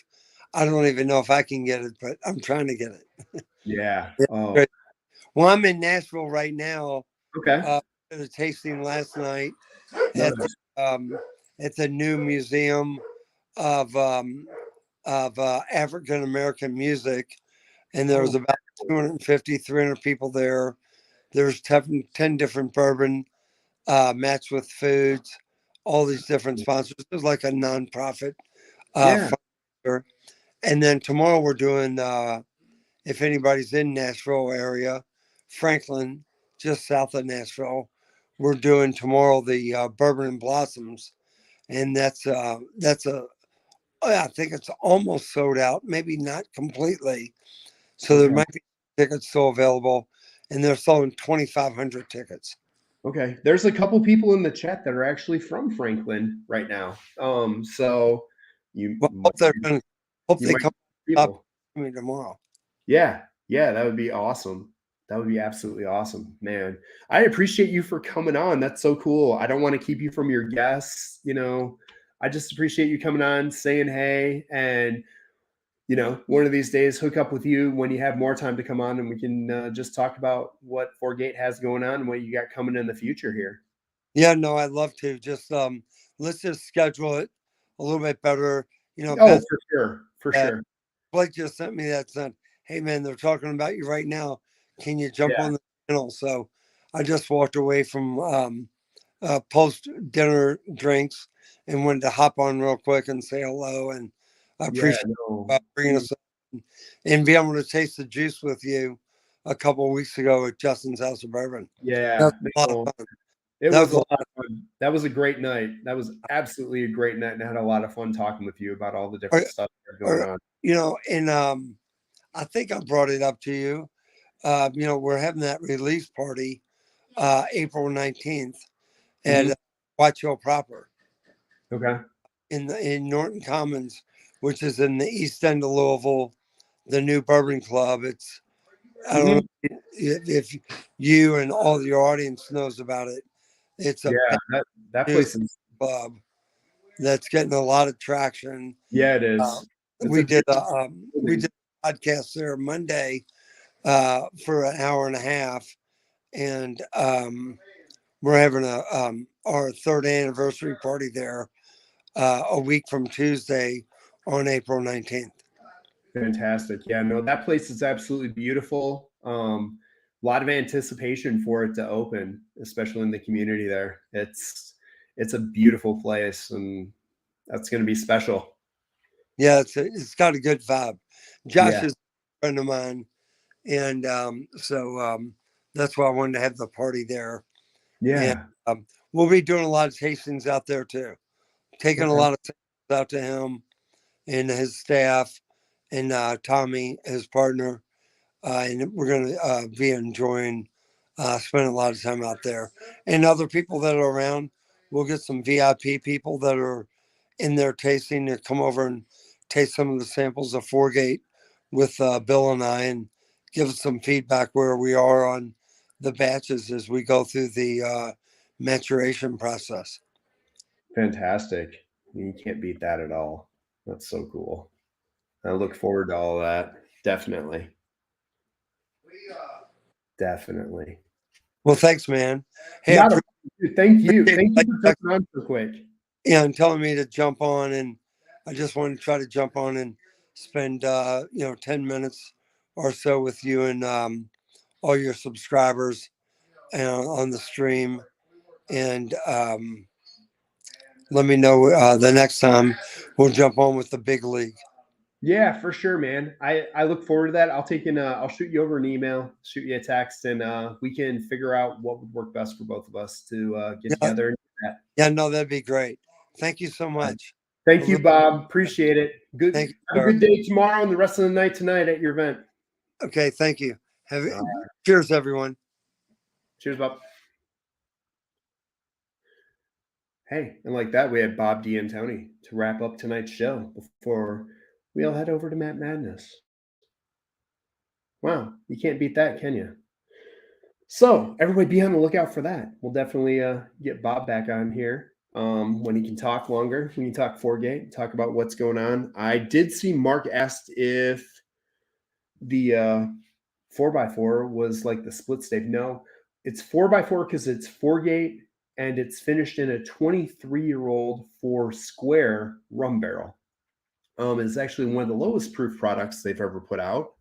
I don't even know if I can get it, but I'm trying to get it. Yeah. Yeah, Oh, great. Well, I'm in Nashville right now. okay. At a tasting last night at Nice. the new museum of African American music, and there was Oh, about 250, 300 people there. There's 10 different bourbon matched with foods, all these different sponsors. It was like a nonprofit yeah. fundraiser. And then tomorrow we're doing, if anybody's in Nashville area, Franklin, just south of Nashville, we're doing tomorrow the Bourbon and Blossoms, and I think it's almost sold out, maybe not completely. So there Okay. might be tickets still available, and they're selling 2,500 tickets. Okay. There's a couple people in the chat that are actually from Franklin right now. So you Well, might hope you they might come up people. to me tomorrow. Yeah. Yeah, that would be awesome. That would be absolutely awesome, man. I appreciate you for coming on. That's so cool. I don't want to keep you from your guests, I just appreciate you coming on, saying hey, and one of these days hook up with you when you have more time to come on and we can just talk about what Four Gate has going on and what you got coming in the future here. Yeah, no, I'd love to. Just let's just schedule it a little bit better. Oh, Best for sure. For that sure. Blake just sent me that said, "Hey man, they're talking about you right now. Can you jump Yeah. on the channel?" So I just walked away from post dinner drinks and wanted to hop on real quick and say hello, and I Yeah. appreciate No. bringing us on and be able to taste the juice with you a couple of weeks ago at Justin's House of Bourbon. Yeah. That's a lot of No. fun. It That was was a a lot of fun. That was a great night. That was absolutely a great night, and I had a lot of fun talking with you about all the different or, stuff going or on. and I think I brought it up to you. We're having that release party April 19th at Mhm. Watch Hill Proper Okay. in Norton Commons, which is in the east end of Louisville, the new bourbon club. I don't know Mhm. if you and all your audience knows about it. It's a Yeah, that new place is club that's getting a lot of traction. yeah, it Uh, is. It's a we did beautiful we building. did a podcast there Monday for an hour and a half, and we're having our third anniversary party there a week from Tuesday on April 19th. Fantastic. Yeah, no, that place is absolutely beautiful. A lot of anticipation for it to open, especially in the community there. It's a beautiful place, and that's going to be special. Yeah, it's got a good vibe. Josh Yeah. is a friend of mine, and that's why I wanted to have the party there. And Yeah. we'll be doing a lot of tastings out there too, taking a Okay. lot of things out to him and his staff, and Tommy, his partner, and we're going to be enjoying spending a lot of time out there. And other people that are around, we'll get some VIP people that are in there tasting to come over and taste some of the samples of Foregate with Bill and I, and give us some feedback where we are on the batches as we go through the maturation process. Fantastic. You can't beat that at all. That's so cool. I look forward to all that. Definitely. Definitely. Well, thanks, man. Hey, I Not a thank you. appreciate Thank you like, for jumping on so quick. and telling me to jump on, and I just wanted to try to jump on and spend 10 minutes or so with you and all your subscribers on the stream, and let me know the next time we'll jump on with the big league. Yeah, for sure, man. I look forward to that. I'll shoot you over an email, shoot you a text, and we can figure out what would work best for both of us to get Yeah, together and do that. yeah, no, that'd be great. Thank you so All right. much. Thank you, Bob. Appreciate it. Good. Thank you, have a good day tomorrow and the rest of the night tonight at your event. Okay, thank you. Cheers, everyone. Cheers, Bob. Hey, and like that, we had Bob D'Antoni to wrap up tonight's show before we all head over to Matt Madness. Wow, you can't beat that, can you? So everybody be on the lookout for that. We'll definitely get Bob back on here when he can talk longer. We can talk 4-gate, talk about what's going on. I did see Mark asked if the 4x4 was like the split stave. No, it's 4x4 because it's 4-gate and it's finished in a 23-year-old 4-square rum barrel. It's actually one of the lowest proof products they've ever put out.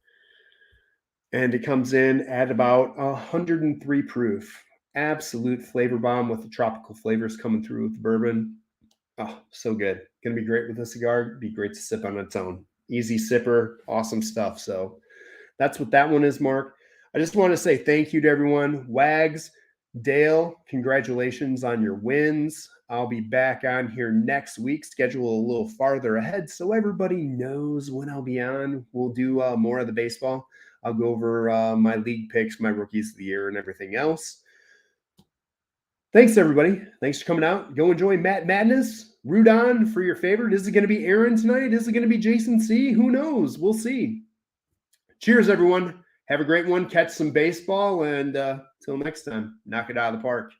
And it comes in at about 103 proof. Absolute flavor bomb with the tropical flavors coming through with the bourbon. Oh, so good. Gonna be great with a cigar. Be great to sip on its own. Easy sipper, awesome stuff. So that's what that one is, Mark. I just want to say thank you to everyone. Wags, Dale, congratulations on your wins. I'll be back on here next week, schedule a little farther ahead so everybody knows when I'll be on. We'll do more of the baseball. I'll go over my league picks, my rookies of the year, and everything else. Thanks, everybody. Thanks for coming out. Go enjoy Matt Madness. Root on for your favorite. Is it going to be Aaron tonight? Is it going to be Jason C? Who knows? We'll see. Cheers, everyone. Have a great one. Catch some baseball. And till next time, knock it out of the park.